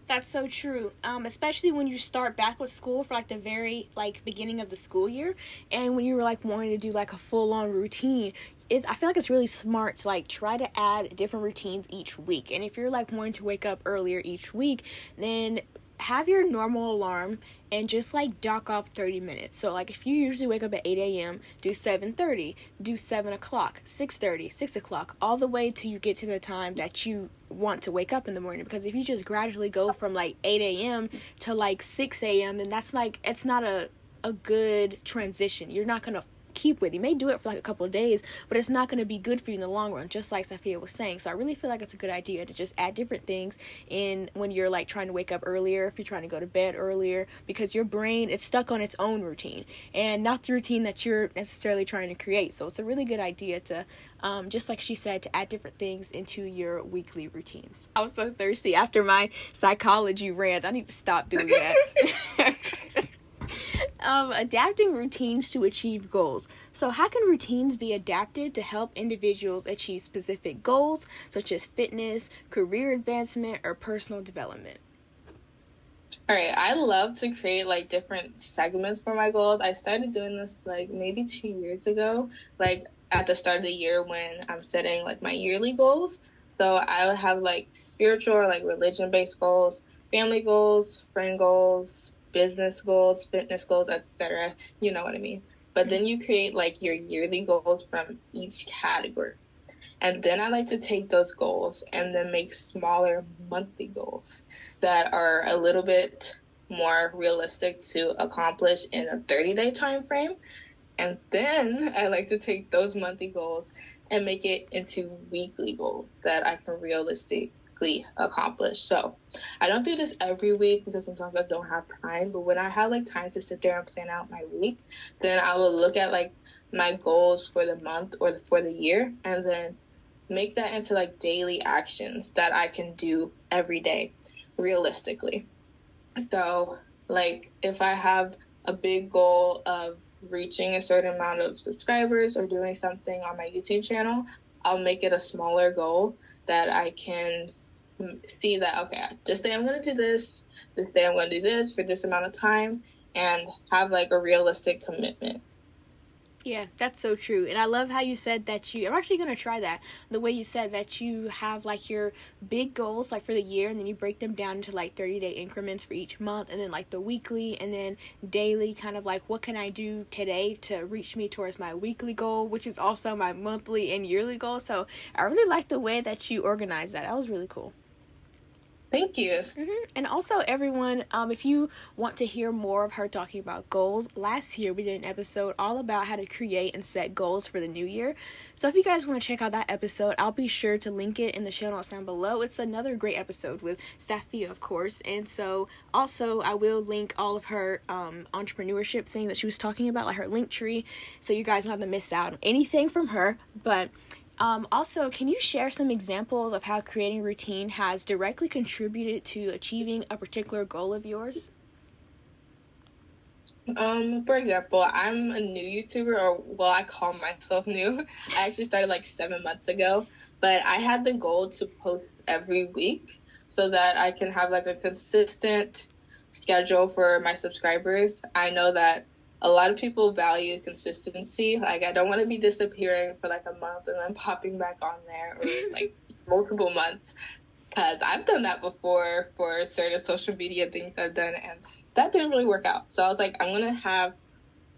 A: That's so true. Especially when you start back with school for like the very like beginning of the school year, and when you were like wanting to do like a full on routine. I feel like it's really smart to like try to add different routines each week. And if you're like wanting to wake up earlier each week, then have your normal alarm and just like dock off 30 minutes. So like if you usually wake up at 8 a.m., do 7:30, do 7 o'clock, 6:30, 6 o'clock, all the way till you get to the time that you want to wake up in the morning. Because if you just gradually go from like 8 a.m. to like 6 a.m., then that's like, it's not a good transition. You're not going to keep with. You may do it for like a couple of days, but it's not going to be good for you in the long run, just like Safiyyah was saying. So I really feel like it's a good idea to just add different things in when you're like trying to wake up earlier, if you're trying to go to bed earlier, because your brain is stuck on its own routine and not the routine that you're necessarily trying to create. So it's a really good idea to just like she said, to add different things into your weekly routines. I was so thirsty after my psychology rant. I need to stop doing that. Adapting routines to achieve goals. So how can routines be adapted to help individuals achieve specific goals, such as fitness, career advancement, or personal development?
B: All right, I love to create like different segments for my goals. I started doing this like maybe 2 years ago, like at the start of the year when I'm setting like my yearly goals. So I would have like spiritual or like religion-based goals, family goals, friend goals, business goals, fitness goals, etc. You know what I mean? But then you create like your yearly goals from each category. And then I like to take those goals and then make smaller monthly goals that are a little bit more realistic to accomplish in a 30-day time frame. And then I like to take those monthly goals and make it into weekly goals that I can realistically accomplish. So I don't do this every week because sometimes I don't have time, but when I have like time to sit there and plan out my week, then I will look at like my goals for the month or for the year and then make that into like daily actions that I can do every day realistically. So like if I have a big goal of reaching a certain amount of subscribers or doing something on my YouTube channel, I'll make it a smaller goal that I can see that, okay, this day I'm going to do this day I'm going to do this for this amount of time, and have like a realistic commitment.
A: Yeah, that's so true. And I love how you said that I'm actually going to try that. The way you said that you have like your big goals like for the year, and then you break them down into like 30-day increments for each month, and then like the weekly and then daily, kind of like what can I do today to reach me towards my weekly goal, which is also my monthly and yearly goal. So I really like the way that you organized that. That was really cool.
B: Thank you.
A: And also, everyone, if you want to hear more of her talking about goals, last year we did an episode all about how to create and set goals for the new year. So if you guys want to check out that episode, I'll be sure to link it in the show notes down below. It's another great episode with Safiyyah, of course. And so also I will link all of her entrepreneurship thing that she was talking about, like her link tree, so you guys don't have to miss out on anything from her. But also, can you share some examples of how creating routine has directly contributed to achieving a particular goal of yours?
B: For example, I'm a new YouTuber, or well, I call myself new. I actually started like 7 months ago, but I had the goal to post every week so that I can have like a consistent schedule for my subscribers. I know that a lot of people value consistency. Like, I don't want to be disappearing for like a month and then popping back on there, or like multiple months, because I've done that before for certain social media things I've done, and that didn't really work out. So I was like, I'm going to have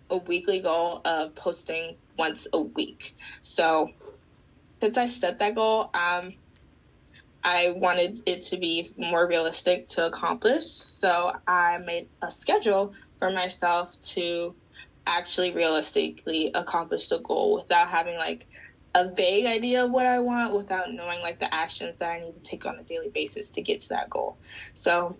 B: a weekly goal of posting once a week. So since I set that goal, I wanted it to be more realistic to accomplish. So I made a schedule for myself to actually realistically accomplish the goal without having like a vague idea of what I want, without knowing like the actions that I need to take on a daily basis to get to that goal. So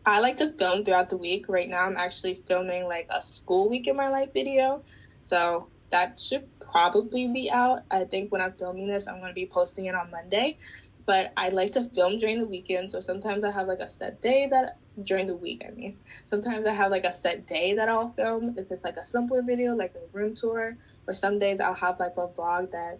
B: I like to film throughout the week. Right now I'm actually filming like a school week in my life video. So that should probably be out. I think when I'm filming this, I'm going to be posting it on Monday. But I like to film during the weekend. So sometimes I have like a set day that during the week, I mean, sometimes I have like a set day that I'll film. If it's like a simpler video, like a room tour, or some days I'll have like a vlog that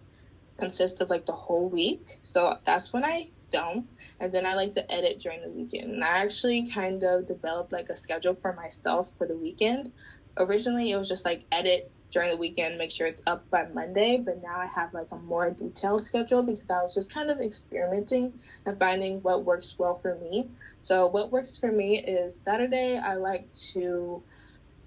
B: consists of like the whole week. So that's when I film, and then I like to edit during the weekend. And I actually kind of developed like a schedule for myself for the weekend. Originally it was just like edit during the weekend, make sure it's up by Monday, but now I have like a more detailed schedule because I was just kind of experimenting and finding what works well for me. So what works for me is Saturday I like to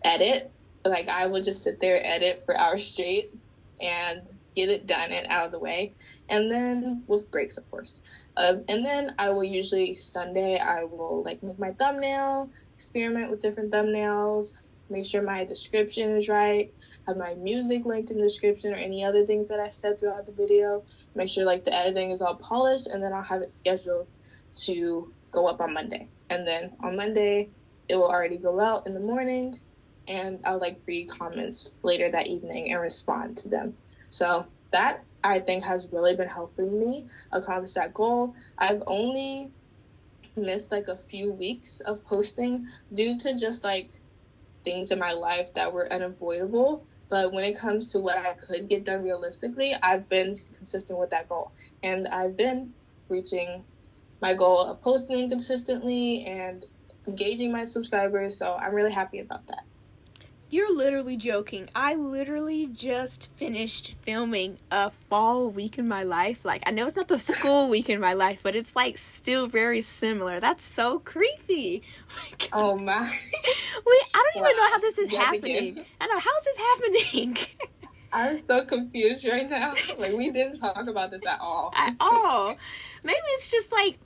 B: edit. Like I will just sit there, edit for hours straight and get it done and out of the way, and then with breaks, of course. And then I will usually Sunday I will like make my thumbnail, experiment with different thumbnails, make sure my description is right, have my music linked in the description or any other things that I said throughout the video, make sure like the editing is all polished, and then I'll have it scheduled to go up on Monday. And then on Monday it will already go out in the morning, and I'll like read comments later that evening and respond to them. So that I think has really been helping me accomplish that goal. I've only missed like a few weeks of posting due to just like things in my life that were unavoidable. But when it comes to what I could get done realistically, I've been consistent with that goal. And I've been reaching my goal of posting consistently and engaging my subscribers. So I'm really happy about that.
A: You're literally joking. I literally just finished filming a fall week in my life. Like, I know it's not the school week in my life, but it's like still very similar. That's so creepy.
B: Oh my.
A: Wait, I don't even know how this is happening. I know, how is this happening?
B: I'm so confused right now. Like, we didn't talk about this at all.
A: At all. Maybe it's just like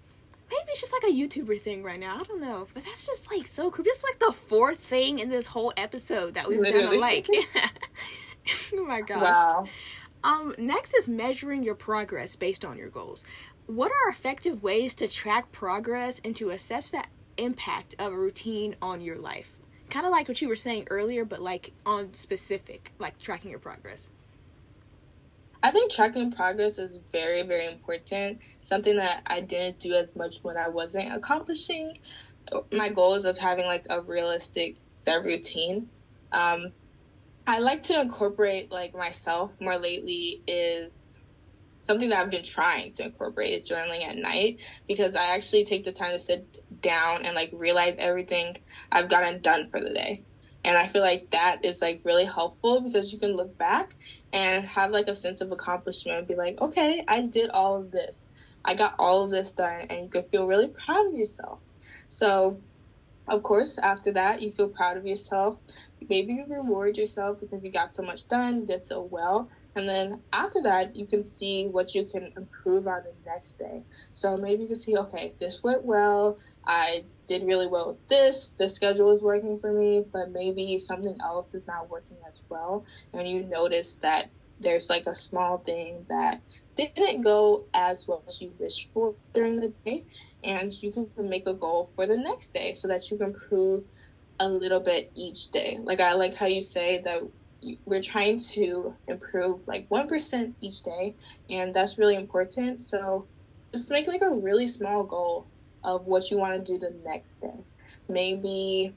A: a YouTuber thing right now. I don't know. But that's just like so creepy. It's like the fourth thing in this whole episode that we've done alike. Oh my gosh. Wow. Next is measuring your progress based on your goals. What are effective ways to track progress and to assess the impact of a routine on your life? Kind of like what you were saying earlier, but like on specific, like tracking your progress.
B: I think tracking progress is very, very important. Something that I didn't do as much when I wasn't accomplishing my goals of having like a realistic set routine. I like to incorporate like myself more lately is something that I've been trying to incorporate is journaling at night, because I actually take the time to sit down and like realize everything I've gotten done for the day. And I feel like that is like really helpful because you can look back and have like a sense of accomplishment and be like, okay, I did all of this. I got all of this done, and you can feel really proud of yourself. So, of course, after that, you feel proud of yourself. Maybe you reward yourself because you got so much done, you did so well. And then after that, you can see what you can improve on the next day. So maybe you can see, okay, this went well. I did really well with this. The schedule is working for me, but maybe something else is not working as well. And you notice that there's like a small thing that didn't go as well as you wished for during the day. And you can make a goal for the next day so that you can improve a little bit each day. Like, I like how you say that we're trying to improve like 1% each day, and that's really important. So just make like a really small goal of what you want to do the next day. Maybe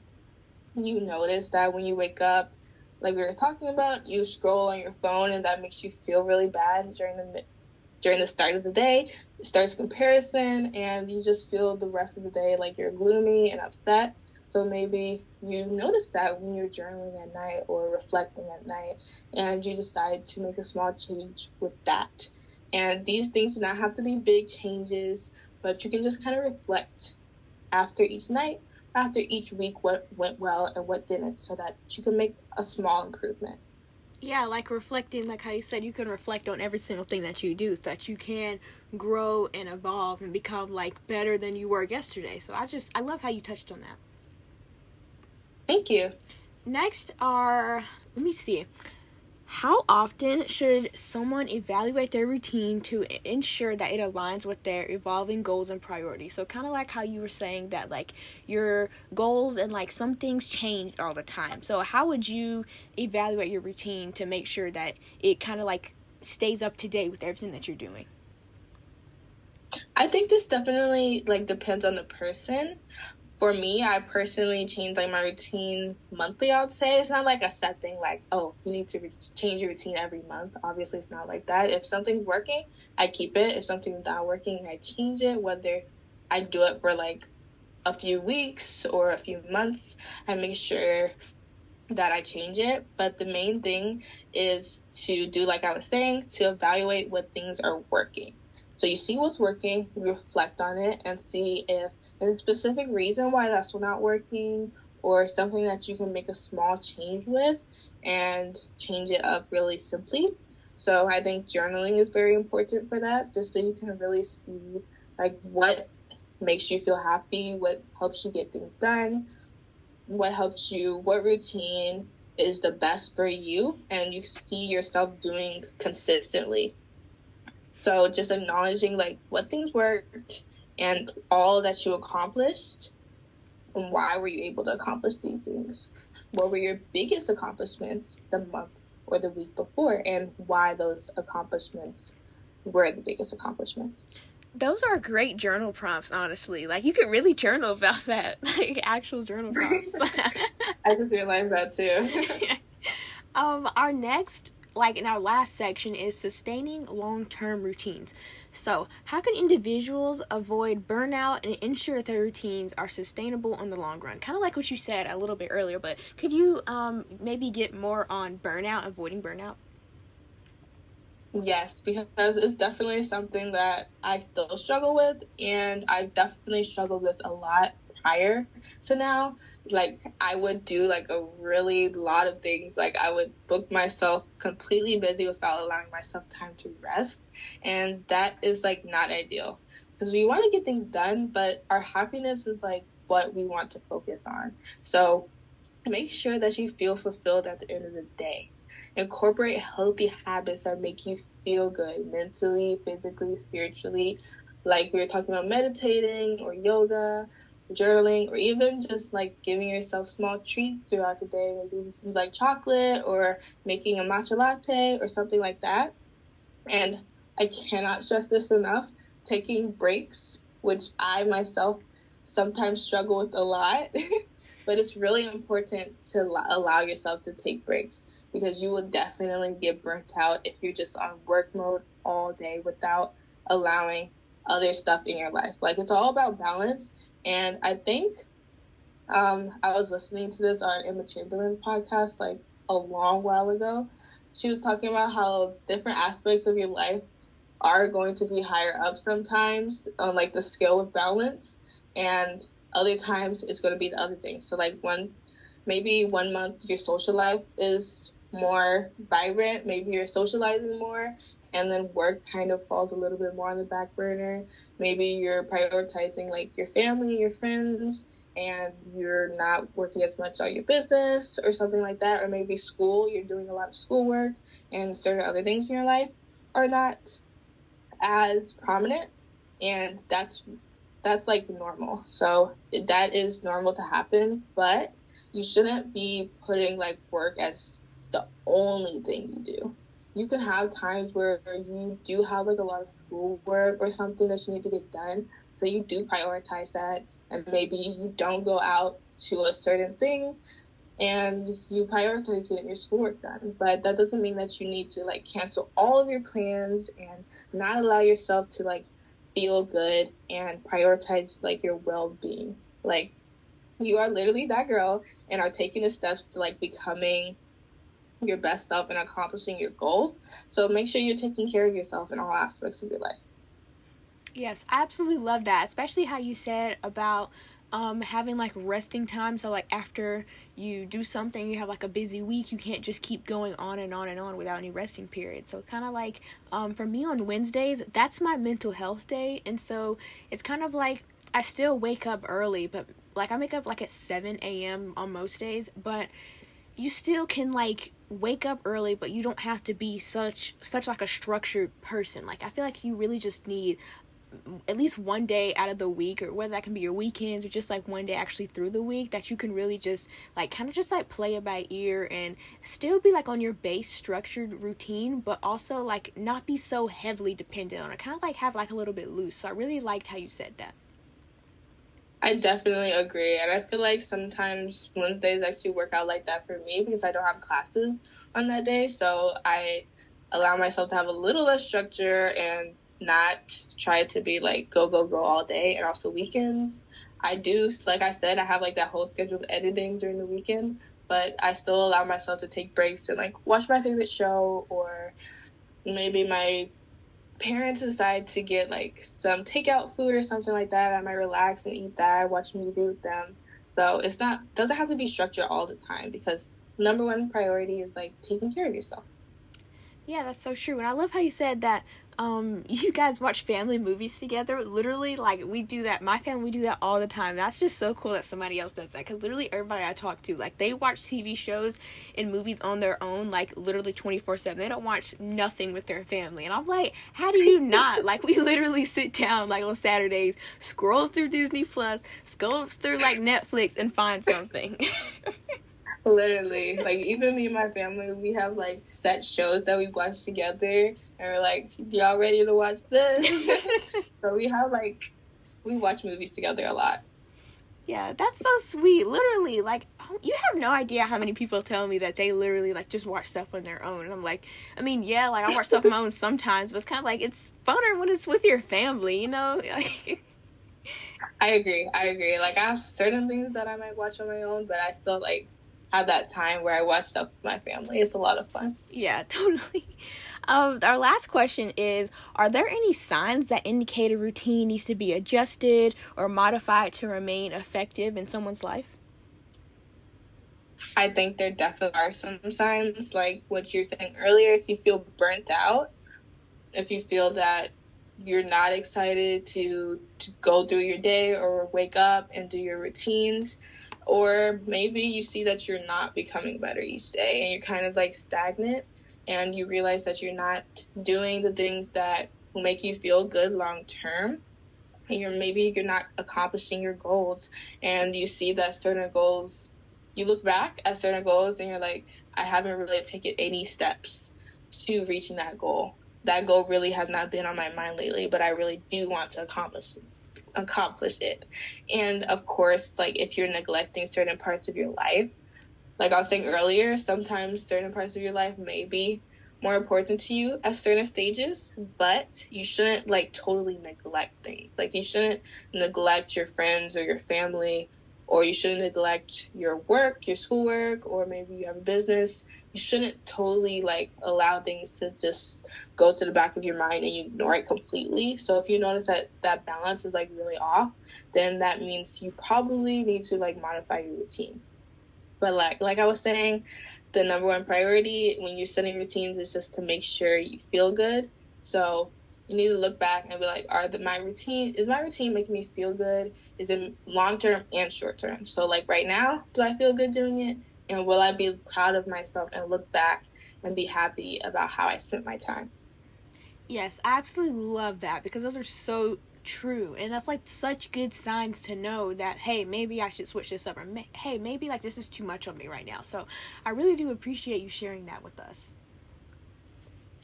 B: you notice that when you wake up, like we were talking about, you scroll on your phone and that makes you feel really bad during the start of the day. It starts comparison and you just feel the rest of the day like you're gloomy and upset. So maybe you notice that when you're journaling at night or reflecting at night, and you decide to make a small change with that. And these things do not have to be big changes, but you can just kind of reflect after each night after each week what went well and what didn't, so that you can make a small improvement.
A: Yeah, like reflecting, like how you said, you can reflect on every single thing that you do so that you can grow and evolve and become like better than you were yesterday. So I love how you touched on that.
B: Thank you.
A: Next are, let me see. How often should someone evaluate their routine to ensure that it aligns with their evolving goals and priorities? So kind of like how you were saying that like your goals and like some things change all the time. So how would you evaluate your routine to make sure that it kind of like stays up to date with everything that you're doing?
B: I think this definitely like depends on the person. For me, I personally change like my routine monthly, I would say. It's not like a set thing like, oh, you need to change your routine every month. Obviously, it's not like that. If something's working, I keep it. If something's not working, I change it. Whether I do it for like a few weeks or a few months, I make sure that I change it. But the main thing is to do, like I was saying, to evaluate what things are working. So you see what's working, reflect on it, and see if there's a specific reason why that's not working, or something that you can make a small change with and change it up really simply. So I think journaling is very important for that, just so you can really see like what makes you feel happy, what helps you get things done, what helps you, what routine is the best for you, and you see yourself doing consistently. So just acknowledging like what things worked and all that you accomplished, and why were you able to accomplish these things? What were your biggest accomplishments the month or the week before, and why those accomplishments were the biggest accomplishments?
A: Those are great journal prompts, honestly. Like you could really journal about that, like actual journal prompts.
B: I just realized that too.
A: Our next, like in our last section, is sustaining long-term routines. So, how can individuals avoid burnout and ensure that their routines are sustainable in the long run? Kind of like what you said a little bit earlier, but could you maybe get more on burnout, avoiding burnout?
B: Yes, because it's definitely something that I still struggle with, and I definitely struggled with a lot prior to now. Like, I would do like a really lot of things. Like, I would book myself completely busy without allowing myself time to rest. And that is like not ideal because we want to get things done, but our happiness is like what we want to focus on. So, make sure that you feel fulfilled at the end of the day. Incorporate healthy habits that make you feel good mentally, physically, spiritually. Like we were talking about meditating or yoga, journaling, or even just like giving yourself small treats throughout the day. Maybe like chocolate or making a matcha latte or something like that. And I cannot stress this enough, taking breaks, which I myself sometimes struggle with a lot, but it's really important to allow yourself to take breaks, because you will definitely get burnt out if you're just on work mode all day without allowing other stuff in your life. Like, it's all about balance. And I think I was listening to this on Emma Chamberlain's podcast like a long while ago. She was talking about how different aspects of your life are going to be higher up sometimes on like the scale of balance, and other times it's going to be the other thing. So like maybe 1 month your social life is more vibrant, maybe you're socializing more, and then work kind of falls a little bit more on the back burner. Maybe you're prioritizing like your family, your friends, and you're not working as much on your business or something like that. Or maybe school, you're doing a lot of schoolwork, and certain other things in your life are not as prominent, and that's like normal. So that is normal to happen, but you shouldn't be putting like work as the only thing you do. You can have times where you do have like a lot of schoolwork or something that you need to get done, so you do prioritize that, and maybe you don't go out to a certain thing and you prioritize getting your schoolwork done. But that doesn't mean that you need to like cancel all of your plans and not allow yourself to like feel good and prioritize like your well-being. Like, you are literally that girl and are taking the steps to like becoming your best self and accomplishing your goals. So make sure you're taking care of yourself in all aspects of your life.
A: Yes, I absolutely love that, especially how you said about having like resting time. So like after you do something, you have like a busy week, you can't just keep going on and on and on without any resting period. So kind of like for me on Wednesdays, that's my mental health day. And so it's kind of like I still wake up early, but like I wake up like at 7 a.m. on most days, but you still can like wake up early, but you don't have to be such like a structured person. Like I feel like you really just need at least one day out of the week, or whether that can be your weekends or just like one day actually through the week, that you can really just like kind of just like play it by ear and still be like on your base structured routine, but also like not be so heavily dependent on it, kind of like have like a little bit loose. So I really liked how you said that.
B: I definitely agree. And I feel like sometimes Wednesdays actually work out like that for me because I don't have classes on that day. So I allow myself to have a little less structure and not try to be like go all day. And also weekends, I do, like I said, I have like that whole schedule of editing during the weekend, but I still allow myself to take breaks and like watch my favorite show, or maybe my parents decide to get like some takeout food or something like that. I might relax and eat that, watch a movie with them. So it's not, doesn't have to be structured all the time, because number one priority is like taking care of yourself.
A: Yeah, that's so true. And I love how you said that you guys watch family movies together. Literally, like, we do that. My family, we do that all the time. That's just so cool that somebody else does that. Because literally everybody I talk to, like, they watch TV shows and movies on their own, like, literally 24/7. They don't watch nothing with their family. And I'm like, how do you not? Like, we literally sit down, like, on Saturdays, scroll through Disney Plus, scroll through, like, Netflix, and find something.
B: Literally, like, even me and my family, we have like set shows that we watch together, and we're like, y'all ready to watch this? So we have like, we watch movies together a lot.
A: Yeah, that's so sweet. Literally, like, you have no idea how many people tell me that they literally like just watch stuff on their own. And I'm like, I mean, yeah, like I watch stuff on my own sometimes, but it's kind of like it's funner when it's with your family, you know?
B: I agree. Like, I have certain things that I might watch on my own, but I still like have that time where I watch stuff with my family. It's a lot of fun.
A: Yeah, totally. Our last question is, are there any signs that indicate a routine needs to be adjusted or modified to remain effective in someone's life?
B: I think there definitely are some signs, like what you were saying earlier. If you feel burnt out, if you feel that you're not excited to go through your day or wake up and do your routines, or maybe you see that you're not becoming better each day and you're kind of like stagnant, and you realize that you're not doing the things that will make you feel good long term, and you're not accomplishing your goals, and you see that certain goals, you look back at certain goals and you're like, I haven't really taken any steps to reaching that goal. That goal really has not been on my mind lately, but I really do want to accomplish it. And of course, like, if you're neglecting certain parts of your life, like I was saying earlier, sometimes certain parts of your life may be more important to you at certain stages, but you shouldn't like totally neglect things. Like, you shouldn't neglect your friends or your family, or you shouldn't neglect your work, your schoolwork, or maybe you have a business. You shouldn't totally like allow things to just go to the back of your mind and you ignore it completely. So if you notice that that balance is like really off, then that means you probably need to like modify your routine. But like I was saying, the number one priority when you're setting routines is just to make sure you feel good. So you need to look back and be like, is my routine making me feel good? Is it long-term and short-term? So like right now, do I feel good doing it? And will I be proud of myself and look back and be happy about how I spent my time?
A: Yes, I absolutely love that, because those are so true, and that's like such good signs to know that, hey, maybe I should switch this up, or hey, maybe like this is too much on me right now. So I really do appreciate you sharing that with us.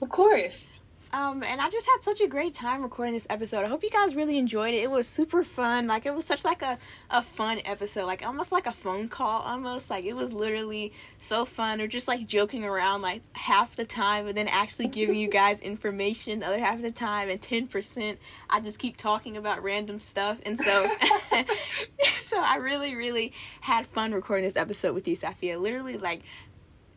B: Of course.
A: And I just had such a great time recording this episode. I hope you guys really enjoyed it. It was super fun. Like, it was such like a fun episode, like almost like a phone call almost. Like, it was literally so fun, or just like joking around like half the time, and then actually giving you guys information the other half of the time, and 10% I just keep talking about random stuff. And so so I really, really had fun recording this episode with you, Safiyyah. Literally, like,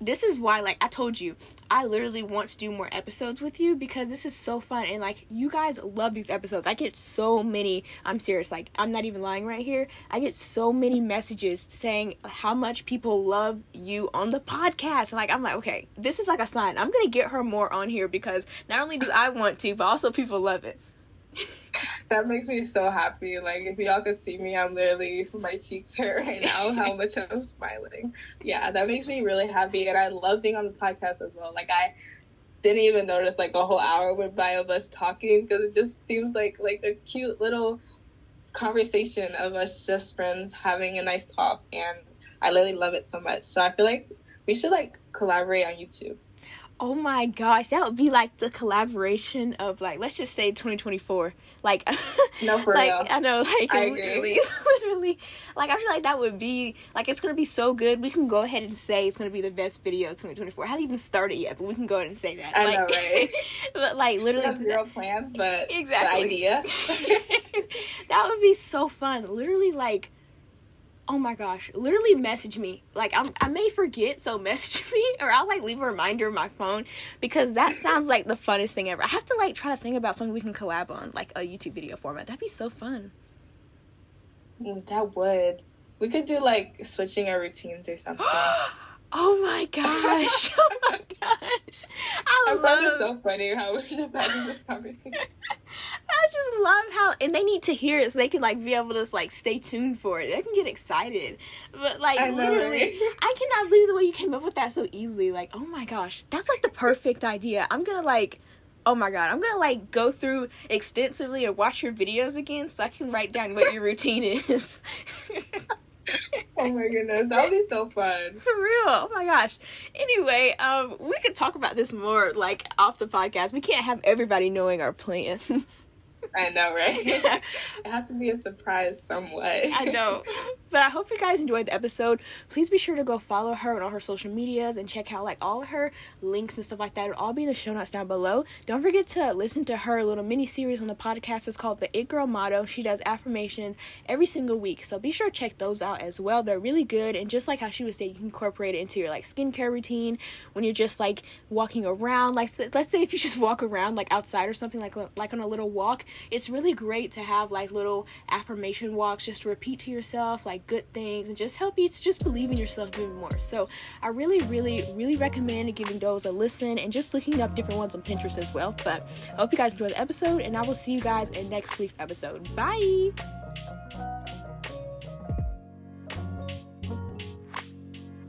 A: this is why, like, I told you, I literally want to do more episodes with you because this is so fun. And, like, you guys love these episodes. I get so many, I'm serious, like, I'm not even lying right here. I get so many messages saying how much people love you on the podcast. And, like, I'm like, okay, this is like a sign. I'm going to get her more on here because not only do I want to, but also people love it.
B: That makes me so happy. Like, if y'all could see me, I'm literally, my cheeks hurt right now, how much I'm smiling. Yeah, that makes me really happy, and I love being on the podcast as well. Like, I didn't even notice, like, a whole hour went by of us talking, because it just seems like a cute little conversation of us just friends having a nice talk, and I really love it so much. So I feel like we should, like, collaborate on YouTube.
A: Oh my gosh, that would be like the collaboration of, like, let's just say 2024. Like,
B: no, for
A: like,
B: real.
A: I know, like,
B: I
A: literally, like, I feel like that would be, like, it's going to be so good. We can go ahead and say it's going to be the best video of 2024. I haven't even started yet, but we can go ahead and say that.
B: I
A: like,
B: know, right?
A: But, like, literally.
B: We have zero plans, but
A: exactly.
B: the idea.
A: That would be so fun. Literally, like, oh my gosh, literally message me. Like, I may forget, so message me, or I'll, like, leave a reminder on my phone, because that sounds like the funnest thing ever. I have to, like, try to think about something we can collab on, like a YouTube video format. That'd be so fun.
B: That would. We could do, like, switching our routines or something.
A: Oh my gosh. Oh my gosh. I
B: find it so funny how we're having this conversation.
A: I just love how, and they need to hear it so they can, like, be able to, like, stay tuned for it. They can get excited. But, like, literally, right? I cannot believe the way you came up with that so easily. Like, oh my gosh, that's, like, the perfect idea. I'm gonna, like, oh my god, I'm gonna, like, go through extensively and watch your videos again so I can write down what your routine is.
B: Oh my goodness, that would be so fun.
A: For real. Oh my gosh. Anyway, we could talk about this more, like, off the podcast. We can't have everybody knowing our plans.
B: I know, right? It has to be a surprise somewhat.
A: I know. But I hope you guys enjoyed the episode. Please be sure to go follow her on all her social medias and check out, like, all her links and stuff like that. It'll all be in the show notes down below. Don't forget to listen to her little mini series on the podcast. It's called the It Girl Motto. She does affirmations every single week. So be sure to check those out as well. They're really good. And just like how she was saying, you can incorporate it into your, like, skincare routine when you're just, like, walking around. Like, let's say if you just walk around, like, outside or something, like on a little walk. It's really great to have, like, little affirmation walks just to repeat to yourself, like, good things, and just help you to just believe in yourself even more. So I really, really, really recommend giving those a listen and just looking up different ones on Pinterest as well. But I hope you guys enjoy the episode, and I will see you guys in next week's episode. Bye!